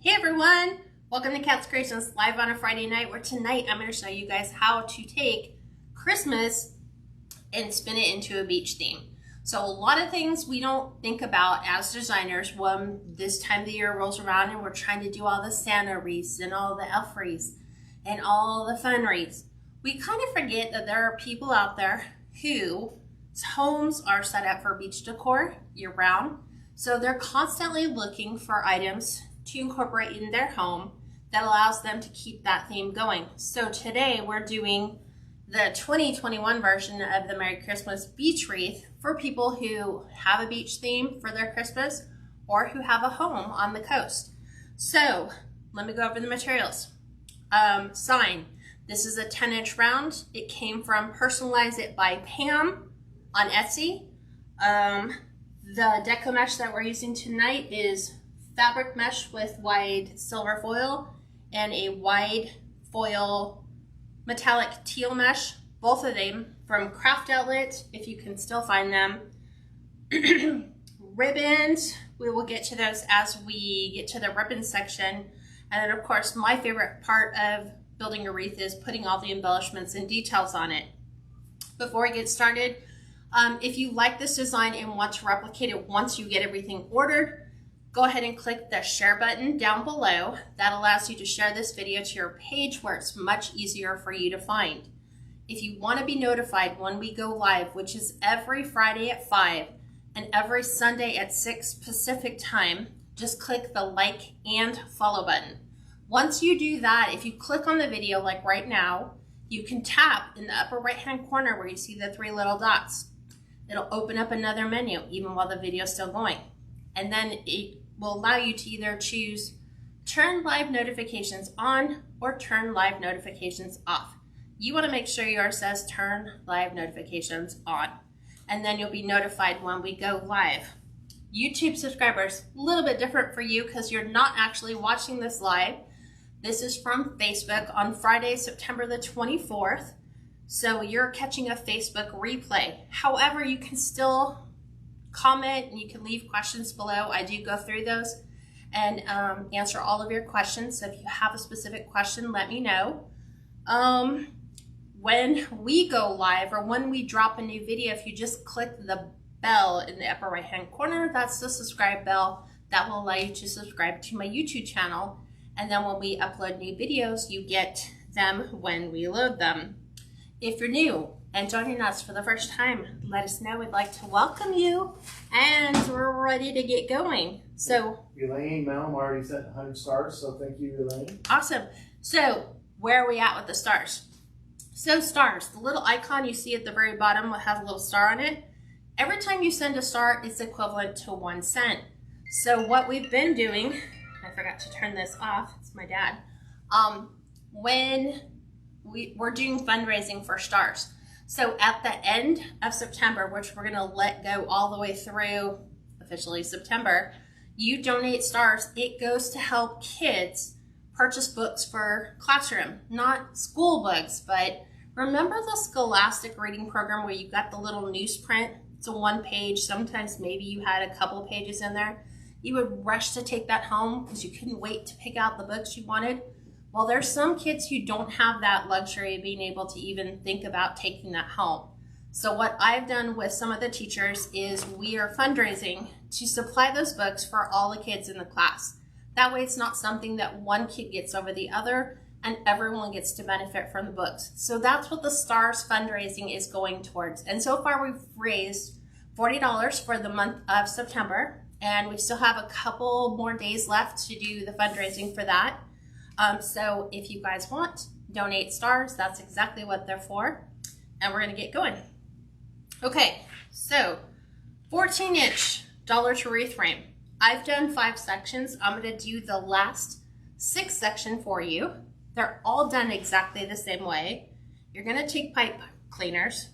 Hey everyone, welcome to Cats Creations live on a Friday night, where tonight I'm going to show you guys how to take Christmas and spin it into a beach theme. So a lot of things we don't think about as designers when this time of the year rolls around and we're trying to do all the Santa wreaths and all the elf wreaths and all the fun wreaths. We kind of forget that there are people out there whose homes are set up for beach decor year round. So they're constantly looking for items to incorporate in their home that allows them to keep that theme going. So today we're doing the 2021 version of the Merry Christmas Beach Wreath for people who have a beach theme for their Christmas or who have a home on the coast. So let me go over the materials. Sign. This is a 10-inch round. It came from Personalize It by Pam on Etsy. The Deco mesh that we're using tonight is fabric mesh with wide silver foil and a wide foil metallic teal mesh, both of them from Craft Outlet, if you can still find them. Ribbons, we will get to those as we get to the ribbon section. And then of course, my favorite part of building a wreath is putting all the embellishments and details on it. Before we get started, if you like this design and want to replicate it once you get everything ordered, go ahead and click the share button down below. That allows you to share this video to your page where it's much easier for you to find. If you want to be notified when we go live, which is every Friday at 5 and every Sunday at 6 Pacific time, just click the like and follow button. Once you do that, if you click on the video like right now, you can tap in the upper right hand corner where you see the 3 little dots. It'll open up another menu even while the video is still going. And then it will allow you to either choose turn live notifications on or turn live notifications off. You want to make sure yours says turn live notifications on, and then you'll be notified when we go live. YouTube subscribers, a little bit different for you because you're not actually watching this live. This is from Facebook on Friday, September the 24th. So you're catching a Facebook replay. However, you can still comment and you can leave questions below. I do go through those and answer all of your questions. So if you have a specific question, let me know. When we go live or when we drop a new video, if you just click the bell in the upper right hand corner, that's the subscribe bell. That will allow you to subscribe to my YouTube channel. And then when we upload new videos, you get them when we load them. If you're new and joining us for the first time, let us know. We'd like to welcome you, and we're ready to get going. So Elaine Malm already sent 100 stars, so thank you, Elaine. Awesome. So where are we at with the stars? So stars, the little icon you see at the very bottom has a little star on it. Every time you send a star, it's equivalent to 1 cent. So what we've been doing, I forgot to turn this off, it's my dad, when we're doing fundraising for stars. So at the end of September, which we're gonna let go all the way through officially September, you donate stars, it goes to help kids purchase books for classroom, not school books, but remember the Scholastic reading program where you got the little newsprint? It's a 1 page, sometimes maybe you had a couple pages in there. You would rush to take that home because you couldn't wait to pick out the books you wanted. Well, there's some kids who don't have that luxury of being able to even think about taking that home. So what I've done with some of the teachers is we are fundraising to supply those books for all the kids in the class. That way it's not something that one kid gets over the other and everyone gets to benefit from the books. So that's what the STARS fundraising is going towards. And so far we've raised $40 for the month of September, and we still have a couple more days left to do the fundraising for that. So if you guys want, donate stars, that's exactly what they're for. And we're gonna get going. Okay, so 14-inch dollar to wreath frame. I've done 5 sections. I'm gonna do the last 6 section for you. They're all done exactly the same way. You're gonna take pipe cleaners,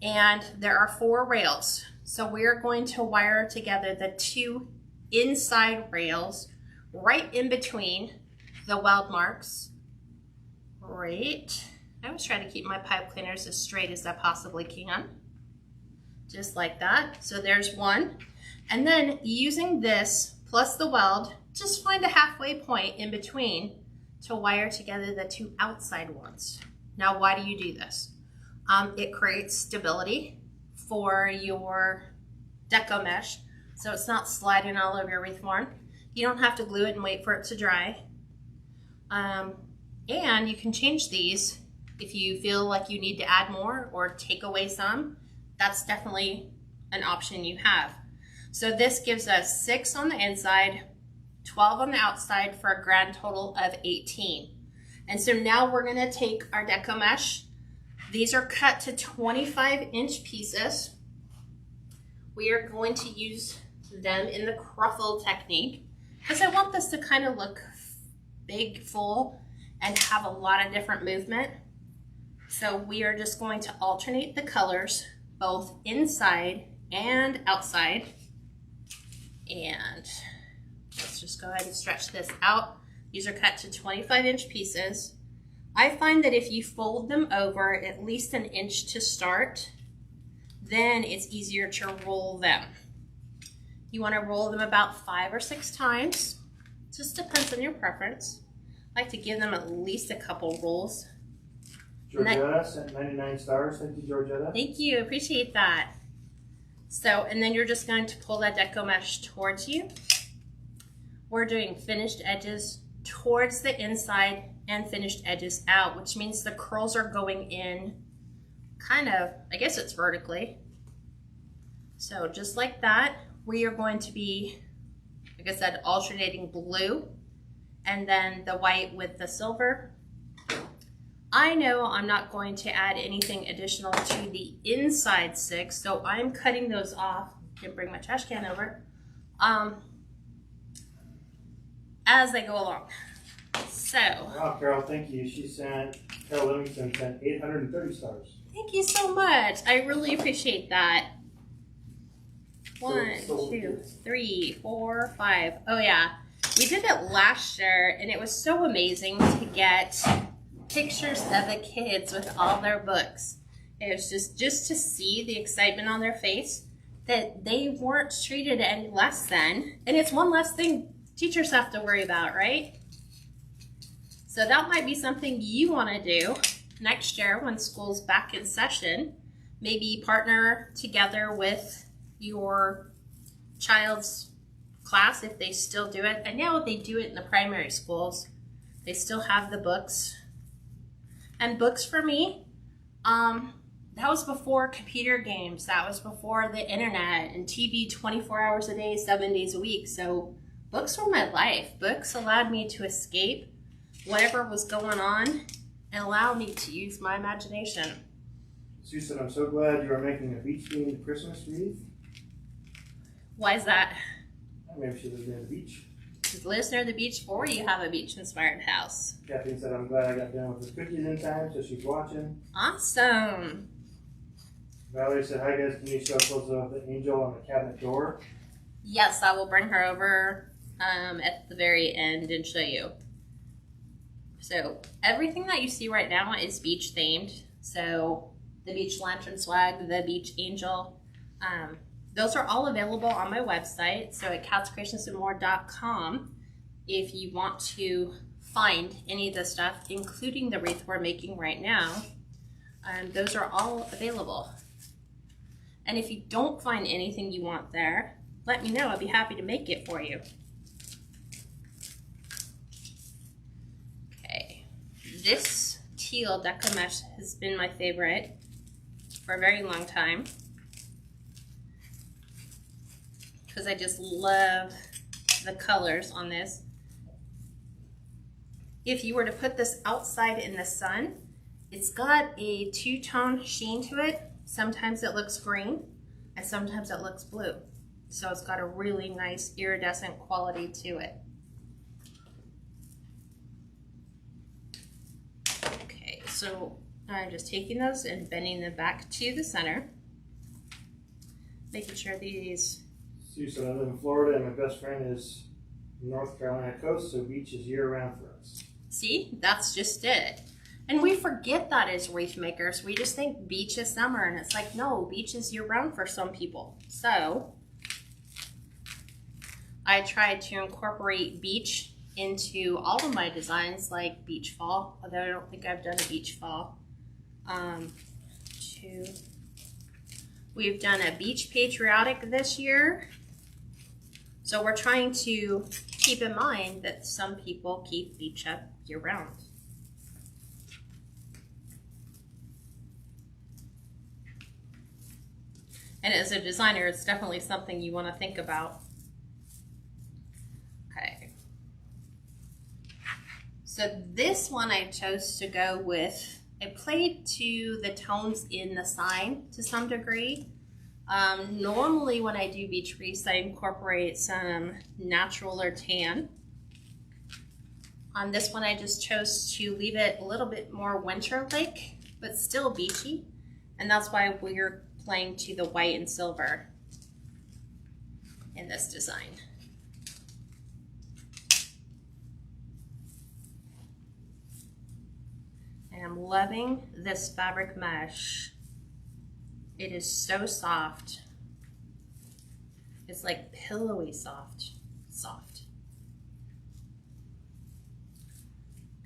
and there are 4 rails. So we're going to wire together the 2 inside rails right in between the weld marks. Right. I always try to keep my pipe cleaners as straight as I possibly can. Just like that. So there's 1. And then using this plus the weld, just find a halfway point in between to wire together the two outside ones. Now, why do you do this? It creates stability for your deco mesh, so it's not sliding all over your wreath form. You don't have to glue it and wait for it to dry. And you can change these if you feel like you need to add more or take away some. That's definitely an option you have. So this gives us 6 on the inside, 12 on the outside for a grand total of 18. And so now we're gonna take our deco mesh. These are cut to 25-inch pieces. We are going to use them in the Cruffle technique because I want this to kind of look big, full, and have a lot of different movement. So we are just going to alternate the colors, both inside and outside. And let's just go ahead and stretch this out. These are cut to 25-inch pieces. I find that if you fold them over at least an inch to start, then it's easier to roll them. You want to roll them about 5 or 6 times. Just depends on your preference. I like to give them at least a couple rolls. Georgetta sent 99 stars. Thank you, Georgetta. Thank you, appreciate that. So, and then you're just going to pull that deco mesh towards you. We're doing finished edges towards the inside and finished edges out, which means the curls are going in kind of, I guess it's vertically. So just like that, we are going to be, like I said, alternating blue and then the white with the silver. I know I'm not going to add anything additional to the inside 6, so I'm cutting those off. Didn't bring my trash can over. As they go along. So. Wow, Carol, thank you. Carol Livingston sent 830 stars. Thank you so much. I really appreciate that. 1, 2, 3, 4, 5. Oh yeah, we did it last year, and it was so amazing to get pictures of the kids with all their books. It was just to see the excitement on their face that they weren't treated any less than, and it's one less thing teachers have to worry about, right? So that might be something you want to do next year when school's back in session. Maybe partner together with your child's class if they still do it. I know they do it in the primary schools. They still have the books. And books for me, that was before computer games. That was before the internet and TV 24 hours a day, 7 days a week. So books were my life. Books allowed me to escape whatever was going on and allow me to use my imagination. Susan, I'm so glad you are making a beach-themed Christmas wreath. Why is that? Maybe she lives near the beach. She lives near the beach, or you have a beach-inspired house. Kathleen said, I'm glad I got done with the cookies in time, so she's watching. Awesome. Valerie said, hi guys, can you show close of the angel on the cabinet door? Yes, I will bring her over at the very end and show you. So everything that you see right now is beach themed. So the beach lantern swag, the beach angel, those are all available on my website. So at KatsCreationsNMore.com, if you want to find any of the stuff, including the wreath we're making right now, those are all available. And if you don't find anything you want there, let me know. I'd be happy to make it for you. Okay, this teal deco mesh has been my favorite for a very long time because I just love the colors on this. If you were to put this outside in the sun, it's got a two-tone sheen to it. Sometimes it looks green and sometimes it looks blue. So it's got a really nice iridescent quality to it. Okay, so I'm just taking those and bending them back to the center. Making sure these... Susan, I live in Florida and my best friend is North Carolina coast, so beach is year-round for us. See, that's just it. And we forget that as wreath makers. We just think beach is summer, and it's like, no, beach is year-round for some people. So I try to incorporate beach into all of my designs, like beach fall, although I don't think I've done a beach fall. We've done a beach patriotic this year. So we're trying to keep in mind that some people keep beach up year round. And as a designer, it's definitely something you want to think about. Okay. So this one I chose to go with, I played to the tones in the sign to some degree. Normally when I do beach wreaths, I incorporate some natural or tan. On this one, I just chose to leave it a little bit more winter-like, but still beachy. And that's why we're playing to the white and silver in this design. And I'm loving this fabric mesh. It is so soft. It's like pillowy soft.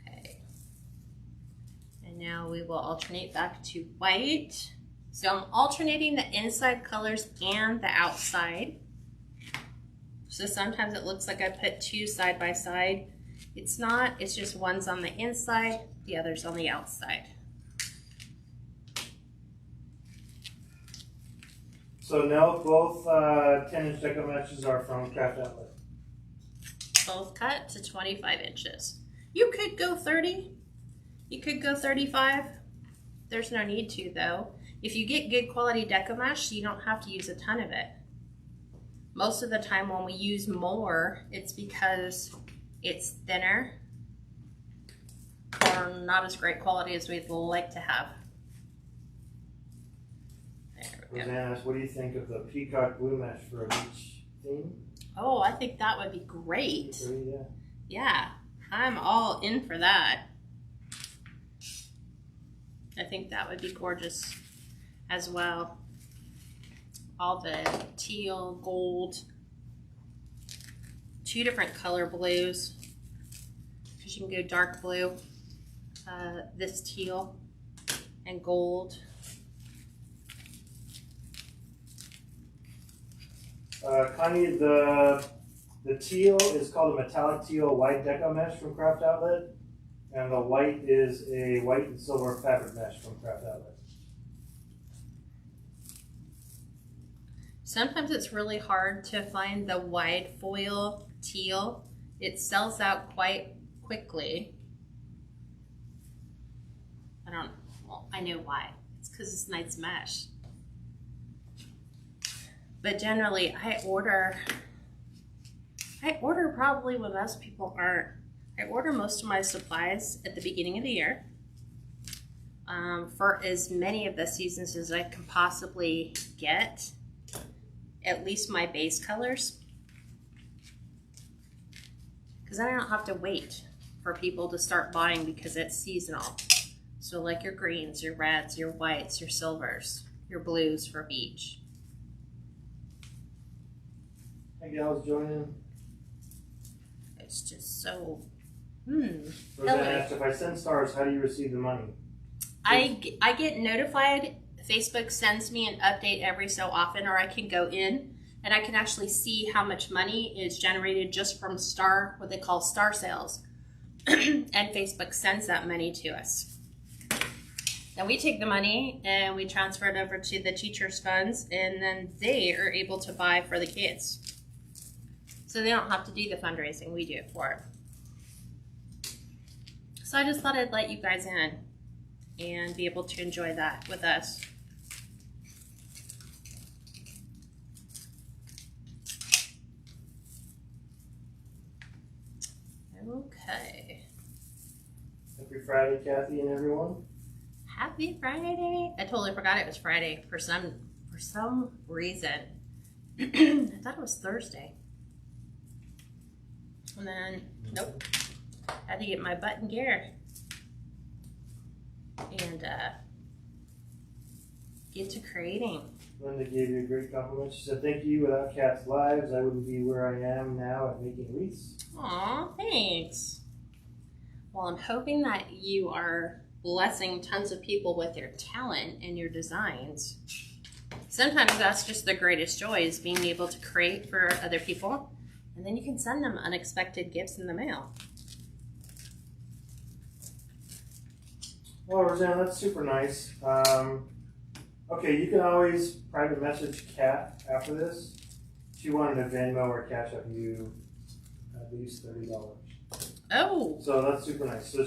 Okay. And now we will alternate back to white. So I'm alternating the inside colors and the outside. So sometimes it looks like I put two side by side. It's not, it's just one's on the inside, the other's on the outside. So now both 10-inch deco meshes are from Craft Outlet. Both cut to 25 inches. You could go 30, you could go 35. There's no need to though. If you get good quality deco mesh, you don't have to use a ton of it. Most of the time when we use more, it's because it's thinner or not as great quality as we'd like to have. Rosanna, what do you think of the peacock blue mesh for a beach theme? Oh, I think that would be great. Yeah. Yeah, I'm all in for that. I think that would be gorgeous as well. All the teal, gold, two different color blues, because you can go dark blue, this teal and gold. Connie, the teal is called a metallic teal white deco mesh from Craft Outlet, and the white is a white and silver fabric mesh from Craft Outlet. Sometimes it's really hard to find the wide foil teal. It sells out quite quickly. I know why. It's because it's nice mesh. But generally, I order probably when most people aren't. I order most of my supplies at the beginning of the year for as many of the seasons as I can possibly get, at least my base colors, because I don't have to wait for people to start buying because it's seasonal. So like your greens, your reds, your whites, your silvers, your blues for beach. Hey gals, join in. It's just so, Rosanna asked, if I send stars, how do you receive the money? I get notified. Facebook sends me an update every so often, or I can go in and I can actually see how much money is generated just from what they call star sales. And Facebook sends that money to us. Then we take the money and we transfer it over to the teachers' funds, and then they are able to buy for the kids. So they don't have to do the fundraising, we do it for them. So I just thought I'd let you guys in and be able to enjoy that with us. Okay. Happy Friday, Kathy and everyone. Happy Friday. I totally forgot it was Friday for some reason. I thought it was Thursday. And then, nope. Had to get my butt in gear. And into creating. Linda gave you a great compliment. She said, thank you. Without cats' lives, I wouldn't be where I am now at making wreaths. Aw, thanks. Well, I'm hoping that you are blessing tons of people with your talent and your designs. Sometimes that's just the greatest joy, is being able to create for other people, and then you can send them unexpected gifts in the mail. Well, Roseanne, that's super nice. Okay, you can always private message Kat after this. She wanted a Venmo or Cash App you at least $30. Oh. So that's super nice. So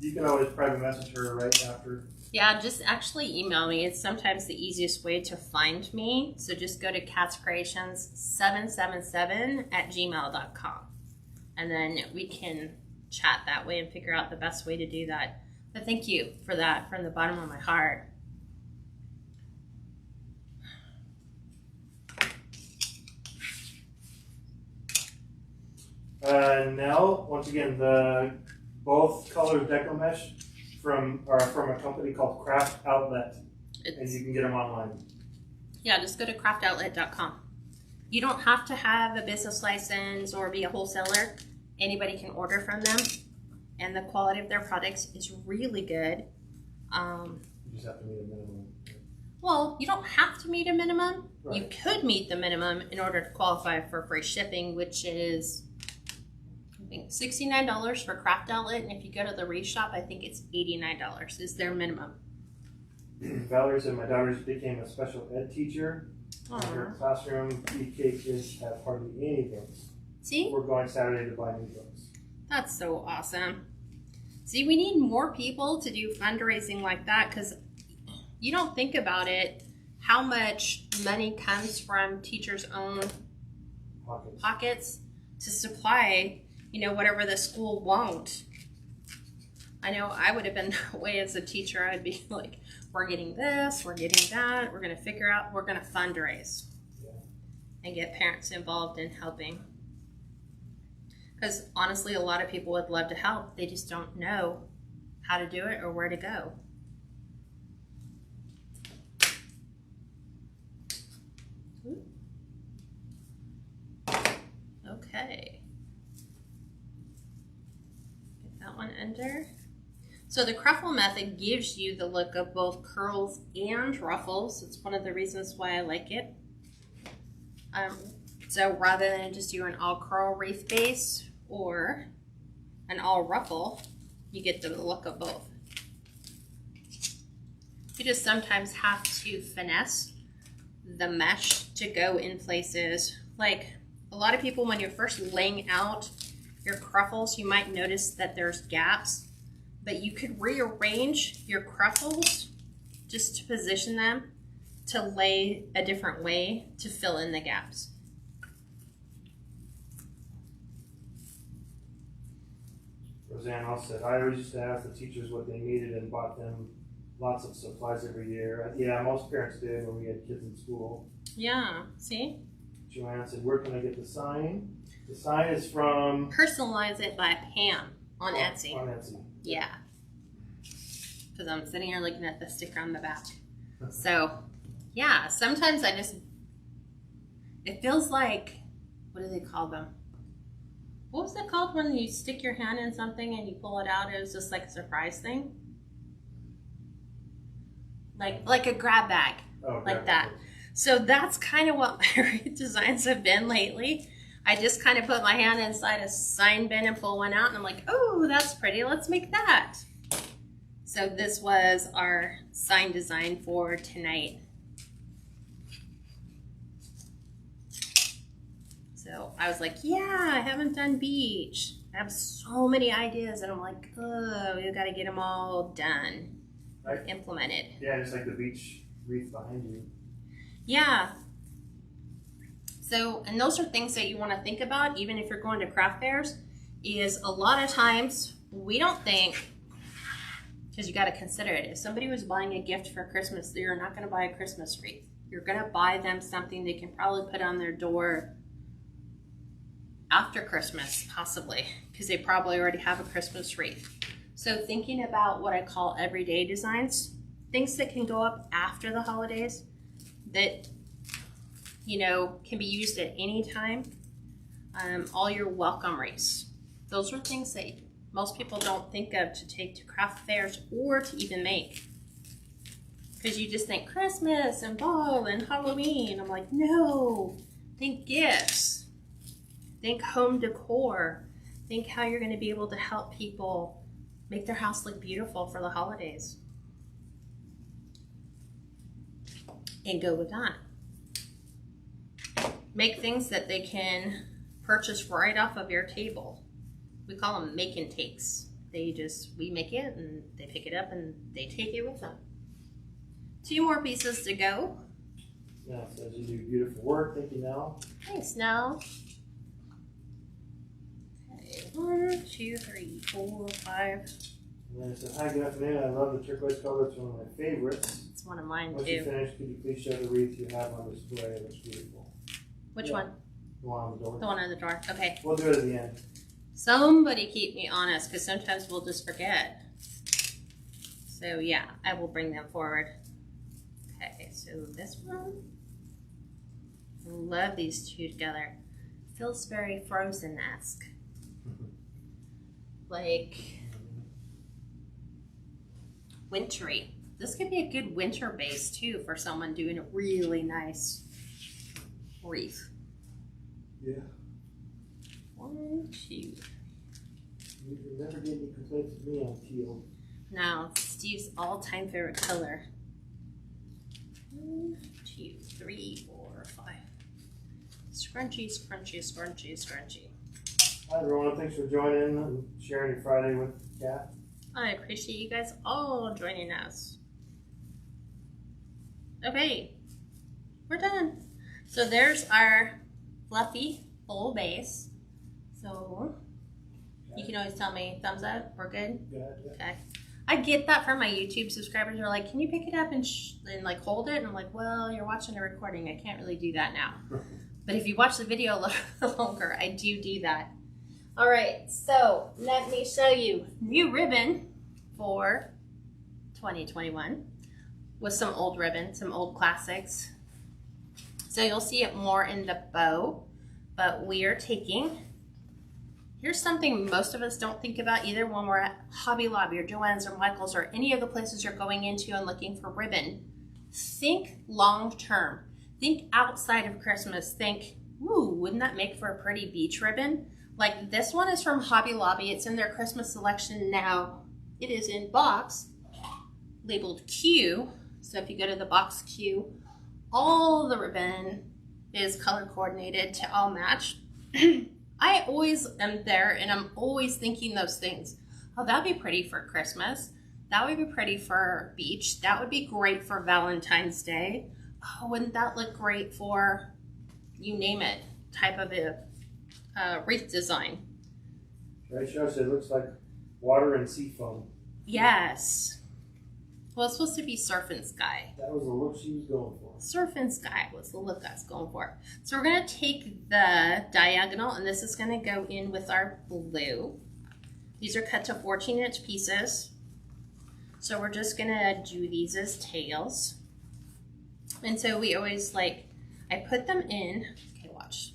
you can always private message her right after. Yeah, just actually email me. It's sometimes the easiest way to find me. So just go to KatsCreationsNMore@gmail.com. And then we can chat that way and figure out the best way to do that. But thank you for that from the bottom of my heart. Nell, once again, both colors Deco mesh are from a company called Craft Outlet, and you can get them online. Yeah, just go to craftoutlet.com. You don't have to have a business license or be a wholesaler. Anybody can order from them, and the quality of their products is really good. You just have to meet a minimum. Well, you don't have to meet a minimum. Right. You could meet the minimum in order to qualify for free shipping, which is I think $69 for Craft Outlet, and if you go to the Wreath shop, I think it's $89 is their minimum. Valerie said my daughter became a special ed teacher. In her classroom, PK kids have hardly any books. See? We're going Saturday to buy new books. That's so awesome. See, we need more people to do fundraising like that, because you don't think about it, how much money comes from teachers' own pockets to supply, whatever the school won't. I know I would have been that way as a teacher. I'd be like, we're getting this, we're getting that, we're going to figure out, we're going to fundraise and get parents involved in helping. Because honestly, a lot of people would love to help. They just don't know how to do it or where to go. Okay. Get that one under. So the Cruffle method gives you the look of both curls and ruffles. It's one of the reasons why I like it. So rather than just do an all curl wreath base or an all ruffle, you get the look of both. You just sometimes have to finesse the mesh to go in places. Like a lot of people, when you're first laying out your Cruffles, you might notice that there's gaps, but you could rearrange your Cruffles just to position them to lay a different way to fill in the gaps. Roseanne also said, I always used to ask the teachers what they needed and bought them lots of supplies every year. Yeah, most parents did when we had kids in school. Yeah, see? Joanne said, where can I get the sign? The sign is from... Personalize It by Pam on Etsy. On Etsy. Yeah. Because I'm sitting here looking at the sticker on the back. So, yeah, sometimes it feels like, what do they call them? What was it called when you stick your hand in something and you pull it out? It was just like a surprise thing. Like a grab bag, like that. So that's kind of what my wreath designs have been lately. I just kind of put my hand inside a sign bin and pull one out, and I'm like, oh, that's pretty. Let's make that. So this was our sign design for tonight. So I was like, yeah, I haven't done beach. I have so many ideas, and I'm like, oh, we've got to get them all done, implemented. Yeah, just like the beach wreath behind you. Yeah. So, and those are things that you want to think about, even if you're going to craft fairs, is a lot of times we don't think, because you got to consider it. If somebody was buying a gift for Christmas, you're not going to buy a Christmas wreath. You're going to buy them something they can probably put on their door after Christmas, possibly, because they probably already have a Christmas wreath. So thinking about what I call everyday designs things that can go up after the holidays that, you know, can be used at any time. All your welcome wreaths. Those are things that most people don't think of to take to craft fairs or to even make. Because you just think Christmas and fall and Halloween. I'm like, no, think gifts. Think home decor. Think how you're going to be able to help people make their house look beautiful for the holidays. And go with that. Make things that they can purchase right off of your table. We call them make and takes. We make it and they pick it up and they take it with them. 2 more pieces to go. Yeah, so you do beautiful work. Thank you, Nell. Thanks, Nell. Okay, 1, 2, 3, 4, 5. And then it says, hi, good afternoon. I love the turquoise color. It's one of my favorites. It's one of mine Once too. you finish, could you please show the wreath you have on display? It looks beautiful. Which one? The one on the door. The one on the door. Okay. We'll do it at the end. Somebody keep me honest, because sometimes we'll just forget. So yeah, I will bring them forward. Okay, so this one. I love these two together. Feels very Frozen-esque. Like wintry. This could be a good winter base too for someone doing a really nice wreath. Yeah. 1, 2. You never get any complaints with me on teal. Now, Steve's all-time favorite color. 1, 2, 3, 4, 5. Scrunchy, scrunchy, scrunchy, scrunchy. Hi everyone, thanks for joining and sharing your Friday with Kat. I appreciate you guys all joining us. Okay, we're done. So there's our fluffy full base. So you can always tell me thumbs up, we're good? Yeah. Okay. I get that from my YouTube subscribers. They're like, can you pick it up and like hold it? And I'm like, well, you're watching a recording. I can't really do that now. But if you watch the video a little longer, I do that. All right, so let me show you new ribbon for 2021 with some old ribbon, some old classics. So you'll see it more in the bow, but we are taking, here's something most of us don't think about either when we're at Hobby Lobby or Joann's or Michael's or any of the places you're going into and looking for ribbon. Think long term. Think outside of Christmas. Think, ooh, wouldn't that make for a pretty beach ribbon? Like this one is from Hobby Lobby. It's in their Christmas selection now. It is in box, labeled Q. So if you go to the box Q, all the ribbon is color coordinated to all match. I always am there and I'm always thinking those things. Oh, that'd be pretty for Christmas. That would be pretty for beach. That would be great for Valentine's Day. Oh, wouldn't that look great for, you name it, type of a wreath design. Right, shows it looks like water and sea foam. Yes. Well, it's supposed to be surf and sky. That was the look she was going for. Surf and sky was the look I was going for. So we're going to take the diagonal, and this is going to go in with our blue. These are cut to 14-inch pieces. So we're just going to do these as tails. And so we always I put them in. Okay, watch.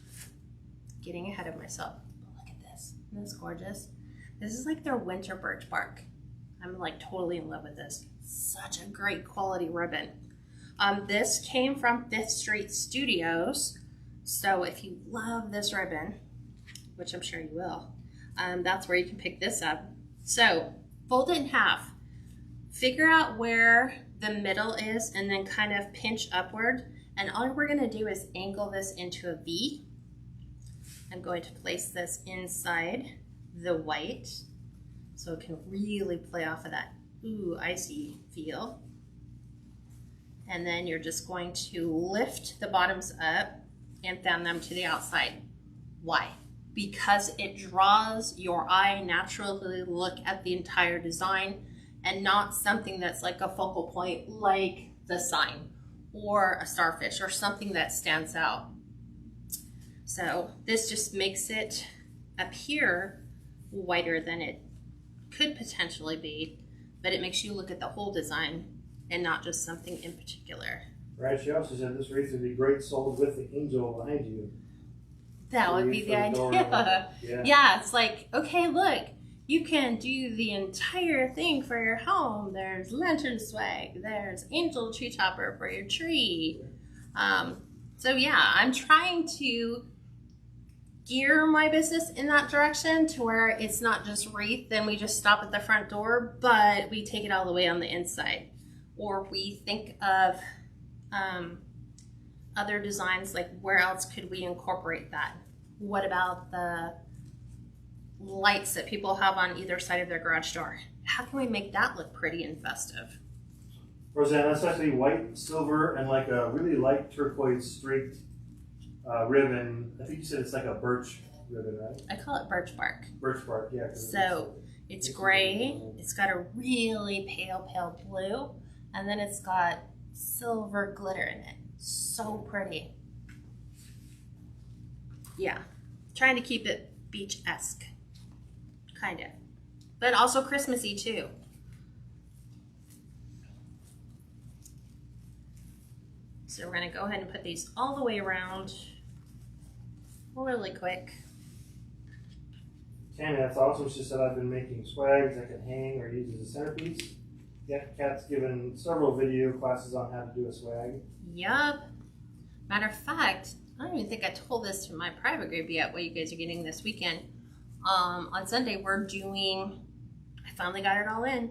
Getting ahead of myself. Oh, look at this. Isn't this gorgeous? This is like their winter birch bark. I'm like totally in love with this. Such a great quality ribbon. This came from 5th Street Studios. So if you love this ribbon, which I'm sure you will, that's where you can pick this up. So fold it in half. Figure out where the middle is and then kind of pinch upward. And all we're going to do is angle this into a V. I'm going to place this inside the white so it can really play off of that ooh, icy feel. And then you're just going to lift the bottoms up and fan them to the outside. Why? Because it draws your eye naturally to look at the entire design and not something that's like a focal point like the sign or a starfish or something that stands out. So this just makes it appear whiter than it could potentially be, but it makes you look at the whole design and not just something in particular. Right, she also said this wreath would be great sold with the angel behind you. That would be the idea. Yeah, it's like, okay, look, you can do the entire thing for your home. There's lantern swag, there's angel tree topper for your tree. So yeah, I'm trying to gear my business in that direction to where it's not just wreath, then we just stop at the front door, but we take it all the way on the inside. Or we think of other designs, like where else could we incorporate that? What about the lights that people have on either side of their garage door? How can we make that look pretty and festive? Roseanne, that's actually white, silver, and like a really light turquoise streaked ribbon. I think you said it's like a birch ribbon, right? I call it birch bark. Birch bark, yeah. So it's gray, it's got a really pale blue, and then it's got silver glitter in it. So pretty. Yeah, trying to keep it beach-esque, kind of, but also Christmassy too. So we're gonna go ahead and put these all the way around really quick. Tammy, that's awesome. She said I've been making swags that can hang or use as a centerpiece. Yeah, Kat's given several video classes on how to do a swag. Yup. Matter of fact, I don't even think I told this to my private group yet, what you guys are getting this weekend. On Sunday, we're doing, I finally got it all in.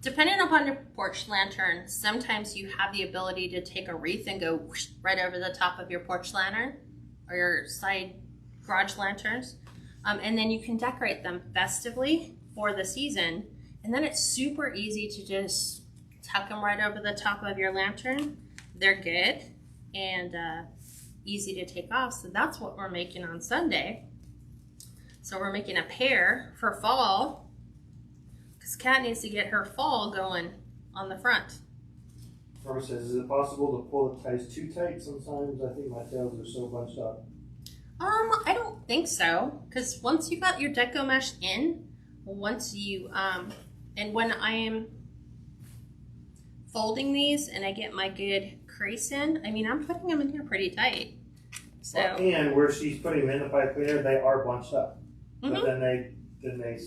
Depending upon your porch lantern, sometimes you have the ability to take a wreath and go whoosh, right over the top of your porch lantern or your side garage lanterns. And then you can decorate them festively for the season. And then it's super easy to just tuck them right over the top of your lantern. They're good and easy to take off. So that's what we're making on Sunday. So we're making a pair for fall because Kat needs to get her fall going on the front. Barbara says, is it possible to pull the ties too tight? Sometimes I think my tails are so bunched up. I don't think so, because once you got your deco mesh in, once you, and when I am folding these and I get my good crease in, I mean, I'm putting them in here pretty tight. So. And where she's putting them in the pipe cleaner, they are bunched up. Mm-hmm. But then they,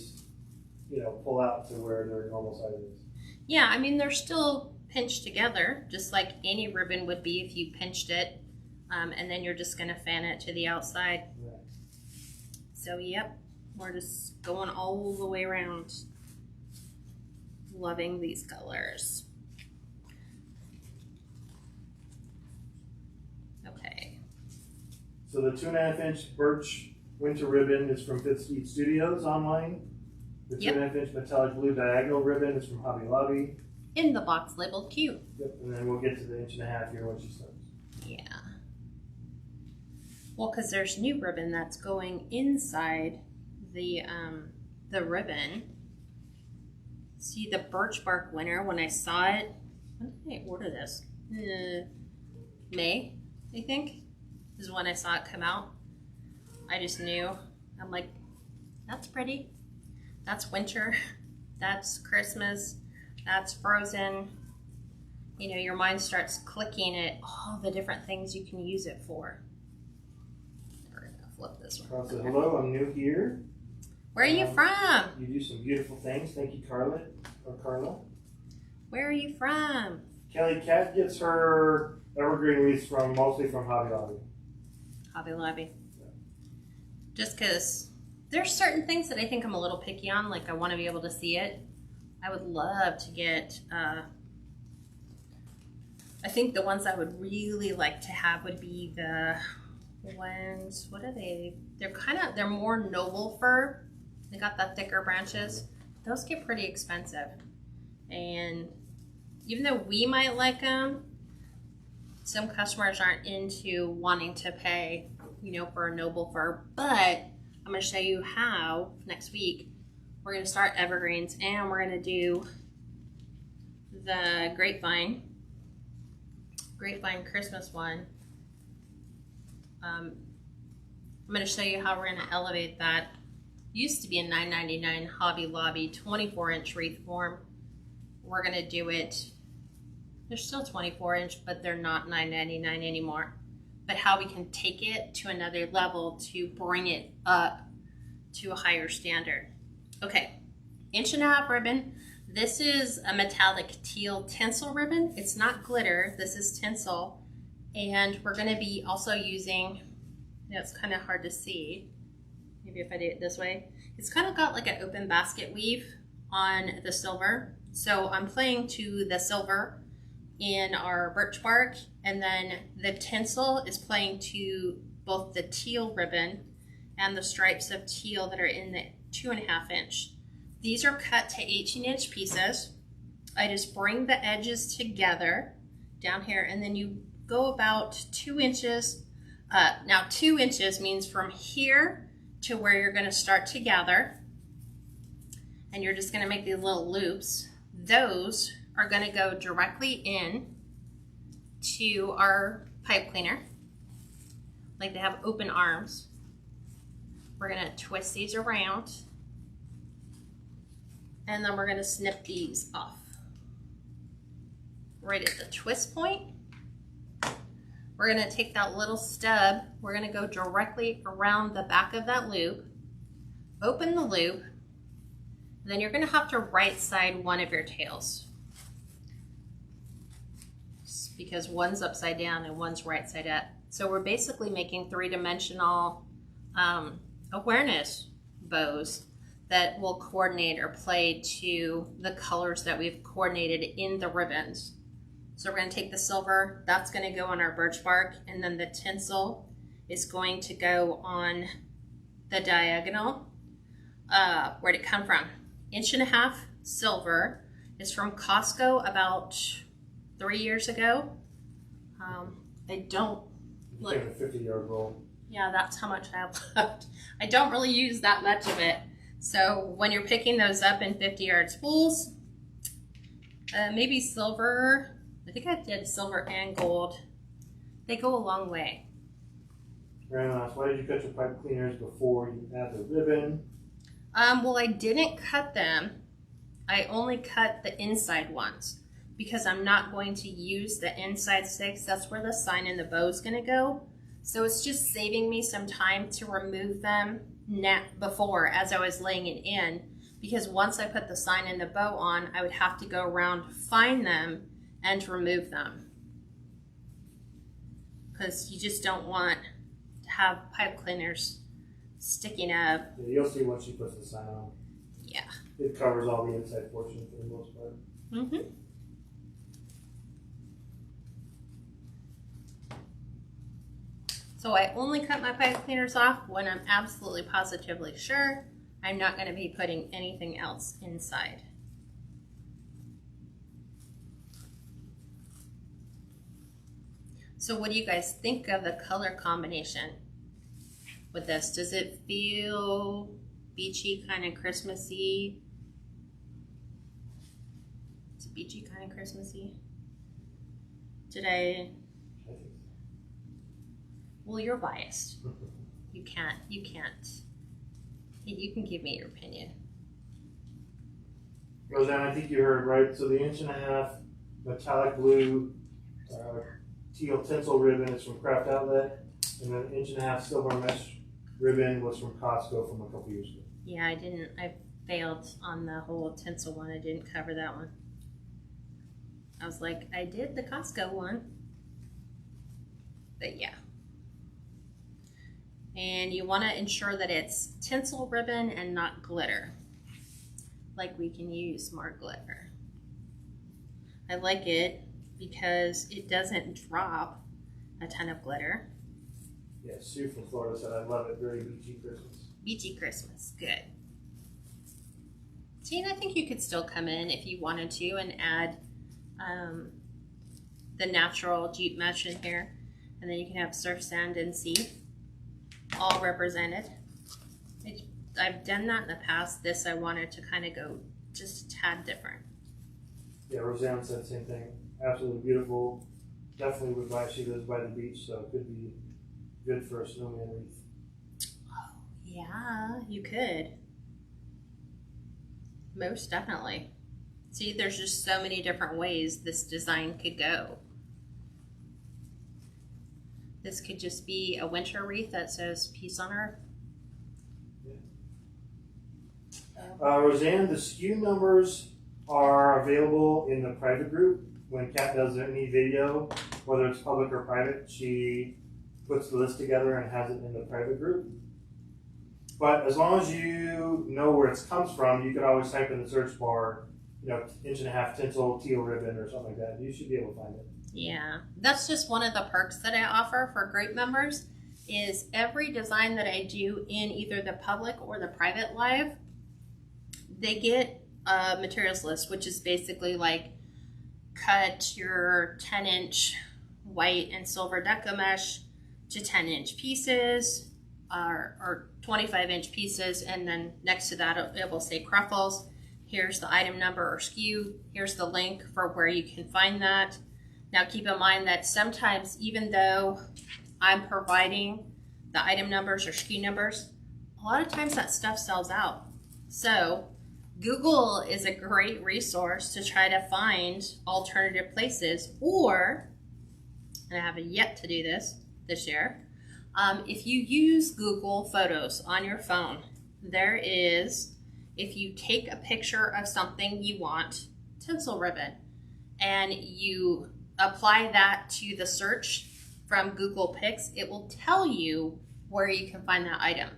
you know, pull out to where their normal size is. Yeah, I mean, they're still pinched together, just like any ribbon would be if you pinched it. And then you're just going to fan it to the outside. Right. So, yep, we're just going all the way around. Loving these colors. Okay. So the 2.5-inch birch winter ribbon is from Fifth Street Studios online. The 2.5-inch metallic blue diagonal ribbon is from Hobby Lobby. In the box labeled cute. Yep, and then we'll get to the 1.5 here when she starts. Yeah. Well, because there's new ribbon that's going inside the ribbon. See the birch bark winter, when I saw it, when did I order this? May, I think, is when I saw it come out. I just knew. I'm like, that's pretty. That's winter. That's Christmas. That's frozen. You know, your mind starts clicking at all the different things you can use it for. Flip this one. Carl said, hello, I'm new here. Where are you from? You do some beautiful things. Thank you, Carla. Where are you from? Kelly Cat gets her evergreen wreaths mostly from Hobby Lobby. Hobby Lobby. Yeah. Just because there's certain things that I think I'm a little picky on, like I want to be able to see it. I would love to get, I think the ones I would really like to have would be the ones, what are they? They're more noble fir. They got the thicker branches. Those get pretty expensive. And even though we might like them, some customers aren't into wanting to pay, you know, for a noble fir. But I'm going to show you how next week. We're going to start evergreens and we're going to do the grapevine Christmas one. I'm going to show you how we're going to elevate that used to be a $9.99 Hobby Lobby 24-inch wreath form. We're gonna do it, they're still 24-inch, but they're not $9.99 anymore. But how we can take it to another level to bring it up to a higher standard. Okay, 1.5-inch ribbon. This is a metallic teal tinsel ribbon. It's not glitter, this is tinsel. And we're gonna be also using, it's kind of hard to see, maybe if I do it this way. It's kind of got like an open basket weave on the silver. So I'm playing to the silver in our birch bark, and then the tinsel is playing to both the teal ribbon and the stripes of teal that are in the 2.5-inch. These are cut to 18-inch pieces. I just bring the edges together down here, and then you go about 2 inches. Now 2 inches means from here to where you're gonna start to gather, and you're just gonna make these little loops. Those are gonna go directly in to our pipe cleaner. Like they have open arms. We're gonna twist these around, and then we're gonna snip these off. Right at the twist point, we're gonna take that little stub, we're gonna go directly around the back of that loop, open the loop, and then you're gonna have to right side one of your tails, because one's upside down and one's right side up. So we're basically making 3-dimensional awareness bows that will coordinate or play to the colors that we've coordinated in the ribbons. So we're going to take the silver, that's going to go on our birch bark, and then the tinsel is going to go on the diagonal. Where'd it come from? 1.5 inch silver is from Costco about 3 years ago. I don't look. A 50-yard roll. Yeah, that's how much I have left. I don't really use that much of it. So when you're picking those up in 50-yard spools, maybe silver. I think I did silver and gold. They go a long way. Very nice. Why did you cut your pipe cleaners before you add the ribbon? Well, I didn't cut them. I only cut the inside ones because I'm not going to use the inside sticks. That's where the sign and the bow is going to go. So it's just saving me some time to remove them before as I was laying it in, because once I put the sign and the bow on, I would have to go around, find them, and remove them. Because you just don't want to have pipe cleaners sticking up. Yeah, you'll see once she puts the sign on. Yeah. It covers all the inside portion for the most part. Mm-hmm. So I only cut my pipe cleaners off when I'm absolutely positively sure I'm not going to be putting anything else inside. So what do you guys think of the color combination with this? Does it feel beachy, kind of Christmassy? Is it beachy, kind of Christmassy? Did I? Well, you're biased. You can't. You can give me your opinion. Roseanne, I think you heard right. So the 1.5 inch metallic blue teal tinsel ribbon is from Craft Outlet, and then 1.5 inch silver mesh ribbon was from Costco from a couple years ago. Yeah, I failed on the whole tinsel one. I didn't cover that one. I was like, I did the Costco one. But yeah. And you want to ensure that it's tinsel ribbon and not glitter. Like we can use more glitter. I like it because it doesn't drop a ton of glitter. Yeah, Sue from Florida said, I love it. Very beachy Christmas. Beachy Christmas, good. See, and I think you could still come in if you wanted to and add the natural jute mesh in here. And then you can have surf, sand, and sea all represented. I've done that in the past. This I wanted to kind of go just a tad different. Yeah, Roseanne said the same thing. Absolutely beautiful. Definitely would buy. She lives by the beach, so it could be good for a snowman wreath. Oh, yeah, you could. Most definitely. See, there's just so many different ways this design could go. This could just be a winter wreath that says peace on earth. Roseanne, the SKU numbers are available in the private group. When Kat does any video, whether it's public or private, she puts the list together and has it in the private group. But as long as you know where it comes from, you could always type in the search bar, 1.5" tinsel teal ribbon or something like that. You should be able to find it. Yeah, that's just one of the perks that I offer for group members is every design that I do in either the public or the private live, they get a materials list, which is basically like cut your 10-inch white and silver Deco mesh to 10-inch pieces or 25-inch pieces, and then next to that it will say Cruffles. Here's the item number or SKU. Here's the link for where you can find that. Now keep in mind that sometimes, even though I'm providing the item numbers or SKU numbers, a lot of times that stuff sells out. So Google is a great resource to try to find alternative places, or, and I haven't yet to do this year, if you use Google Photos on your phone, there is, if you take a picture of something you want, tinsel ribbon, and you apply that to the search from Google Pics, it will tell you where you can find that item.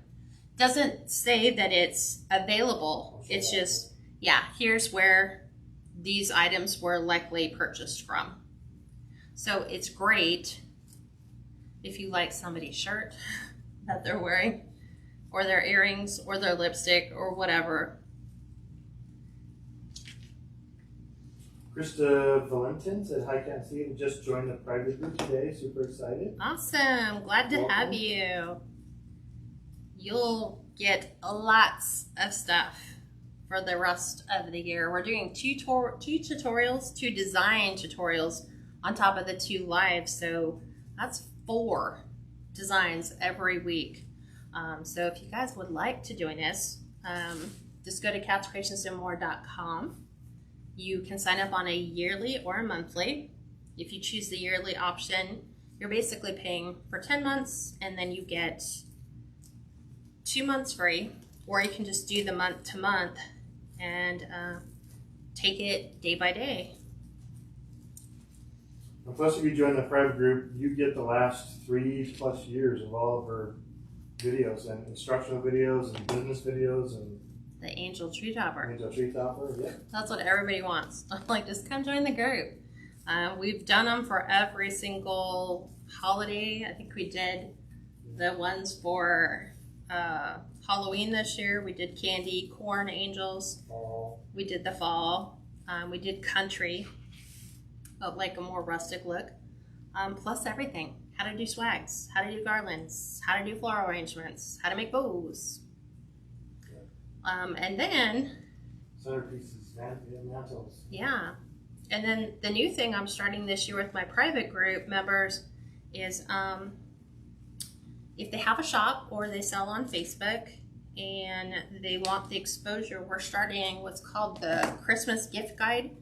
Doesn't say that it's available. It's just, yeah, here's where these items were likely purchased from. So it's great if you like somebody's shirt that they're wearing, or their earrings, or their lipstick, or whatever. Krista Valentin said, "Hi, Kat and Steve. Just joined the private group today. Super excited." Awesome. Glad to have you. You'll get lots of stuff for the rest of the year. We're doing two design tutorials on top of the 2 lives. So that's 4 designs every week. So if you guys would like to join us, just go to KatsCreationsNMore.com. You can sign up on a yearly or a monthly. If you choose the yearly option, you're basically paying for 10 months, and then you get 2 months free, or you can just do the month to month and take it day by day. And plus, if you join the private group, you get the last 3+ years of all of her videos, and instructional videos, and business videos, and the Angel Tree Topper. Angel Tree Topper, yeah. That's what everybody wants. I'm like, just come join the group. We've done them for every single holiday. I think we did the ones for Halloween this year. We did candy, corn, angels. Fall. We did the fall. We did country, but like a more rustic look. Plus everything. How to do swags, how to do garlands, how to do floral arrangements, how to make bows. And then centerpieces, mantles. Yeah. And then the new thing I'm starting this year with my private group members is if they have a shop or they sell on Facebook and they want the exposure, we're starting what's called the Christmas gift guide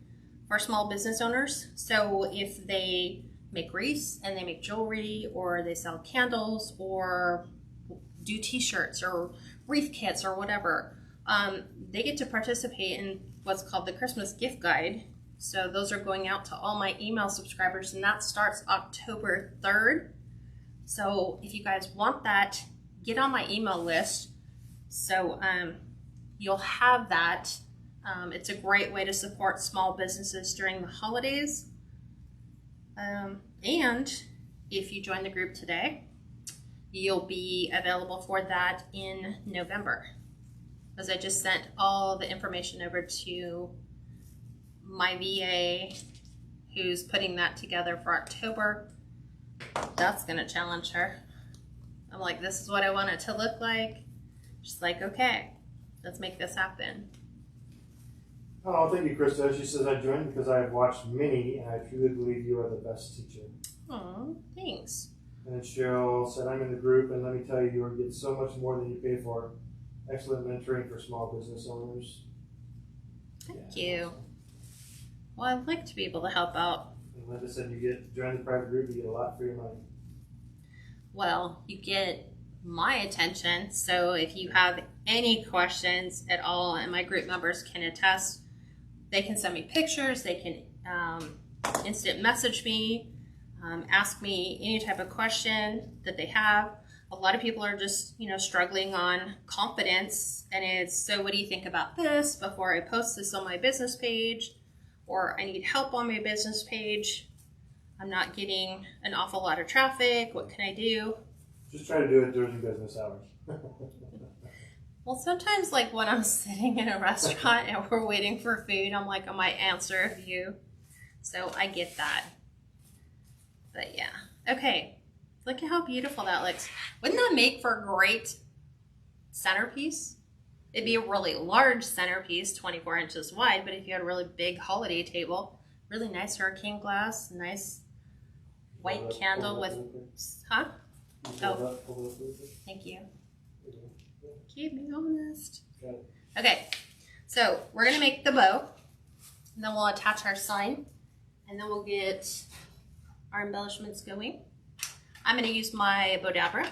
for small business owners. So if they make wreaths and they make jewelry, or they sell candles, or do t-shirts or wreath kits or whatever, they get to participate in what's called the Christmas gift guide. So those are going out to all my email subscribers, and that starts October 3rd. So if you guys want that, get on my email list. So you'll have that. It's a great way to support small businesses during the holidays. And if you join the group today, you'll be available for that in November, as I just sent all the information over to my VA who's putting that together for October. That's gonna challenge her. I'm like, this is what I want it to look like. She's like, okay, let's make this happen. Oh, thank you, Krista. She says, "I joined because I have watched many, and I truly believe you are the best teacher." Oh, thanks. And then Cheryl said, "I'm in the group, and let me tell you, you will get so much more than you pay for. Excellent mentoring for small business owners." Thank you. Well, I'd like to be able to help out. And like I said, join the private group, you get a lot for your money. Well, you get my attention, so if you have any questions at all, and my group members can attest, they can send me pictures, they can instant message me, ask me any type of question that they have. A lot of people are just, struggling on confidence, and it's, so what do you think about this before I post this on my business page? Or I need help on my business page. I'm not getting an awful lot of traffic. What can I do? Just try to do it during business hours. Well, sometimes like when I'm sitting in a restaurant and we're waiting for food, I'm like, I might answer a few. So I get that. But yeah. Okay. Look at how beautiful that looks. Wouldn't that make for a great centerpiece? It'd be a really large centerpiece, 24 inches wide, but if you had a really big holiday table, really nice hurricane glass, nice white candle with, huh? Oh, thank you. Keep me honest. Okay, so we're gonna make the bow, and then we'll attach our sign, and then we'll get our embellishments going. I'm gonna use my Bodabra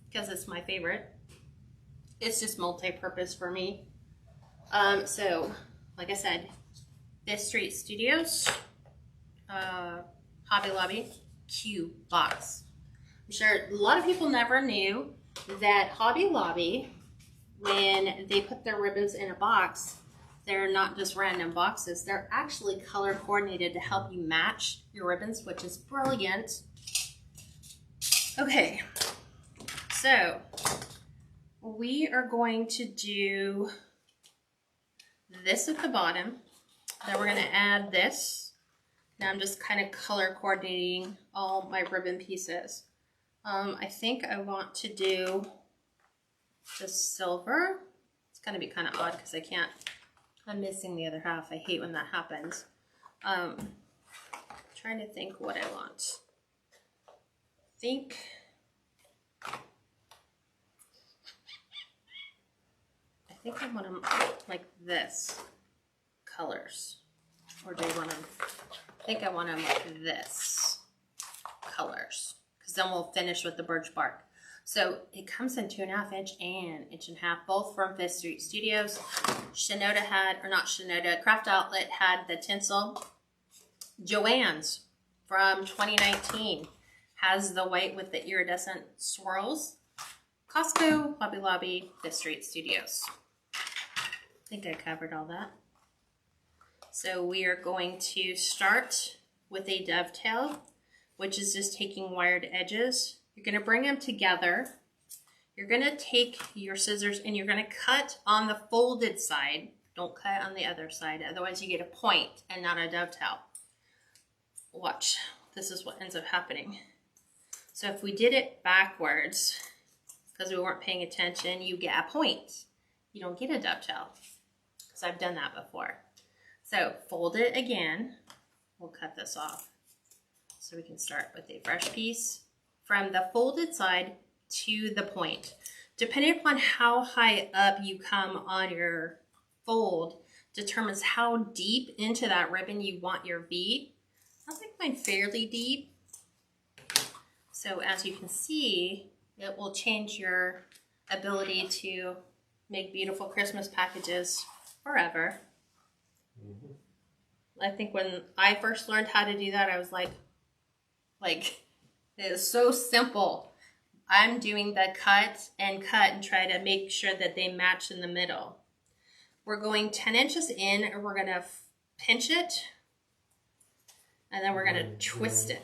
because it's my favorite. It's just multi-purpose for me. So, like I said, Fifth Street Studios, Hobby Lobby, Q box. I'm sure a lot of people never knew that Hobby Lobby, when they put their ribbons in a box, they're not just random boxes. They're actually color coordinated to help you match your ribbons, which is brilliant. Okay, so we are going to do this at the bottom. Then we're going to add this. Now I'm just kind of color coordinating all my ribbon pieces. I think I want to do the silver. It's going to be kind of odd because I'm missing the other half. I hate when that happens. Trying to think what I want. I think I want them like this colors, or do I want them? I think I want them like this colors, because then we'll finish with the birch bark. So it comes in 2.5 inch and 1.5 inch, both from Fifth Street Studios. Shinoda had, or not Shinoda, Craft Outlet had the tinsel. Joann's from 2019 has the white with the iridescent swirls. Costco, Hobby Lobby, Fifth Street Studios. I think I covered all that. So we are going to start with a dovetail, which is just taking wired edges. You're going to bring them together. You're going to take your scissors and you're going to cut on the folded side. Don't cut on the other side, otherwise you get a point and not a dovetail. Watch, this is what ends up happening. So if we did it backwards, because we weren't paying attention, you get a point. You don't get a dovetail, because I've done that before. So fold it again. We'll cut this off. So we can start with a fresh piece from the folded side to the point. Depending upon how high up you come on your fold determines how deep into that ribbon you want your V. I think mine fairly deep. So as you can see, it will change your ability to make beautiful Christmas packages forever. I think when I first learned how to do that, I was like, it is so simple. I'm doing the cut and try to make sure that they match in the middle. We're going 10 inches in, and we're going to pinch it, and then we're going to twist it.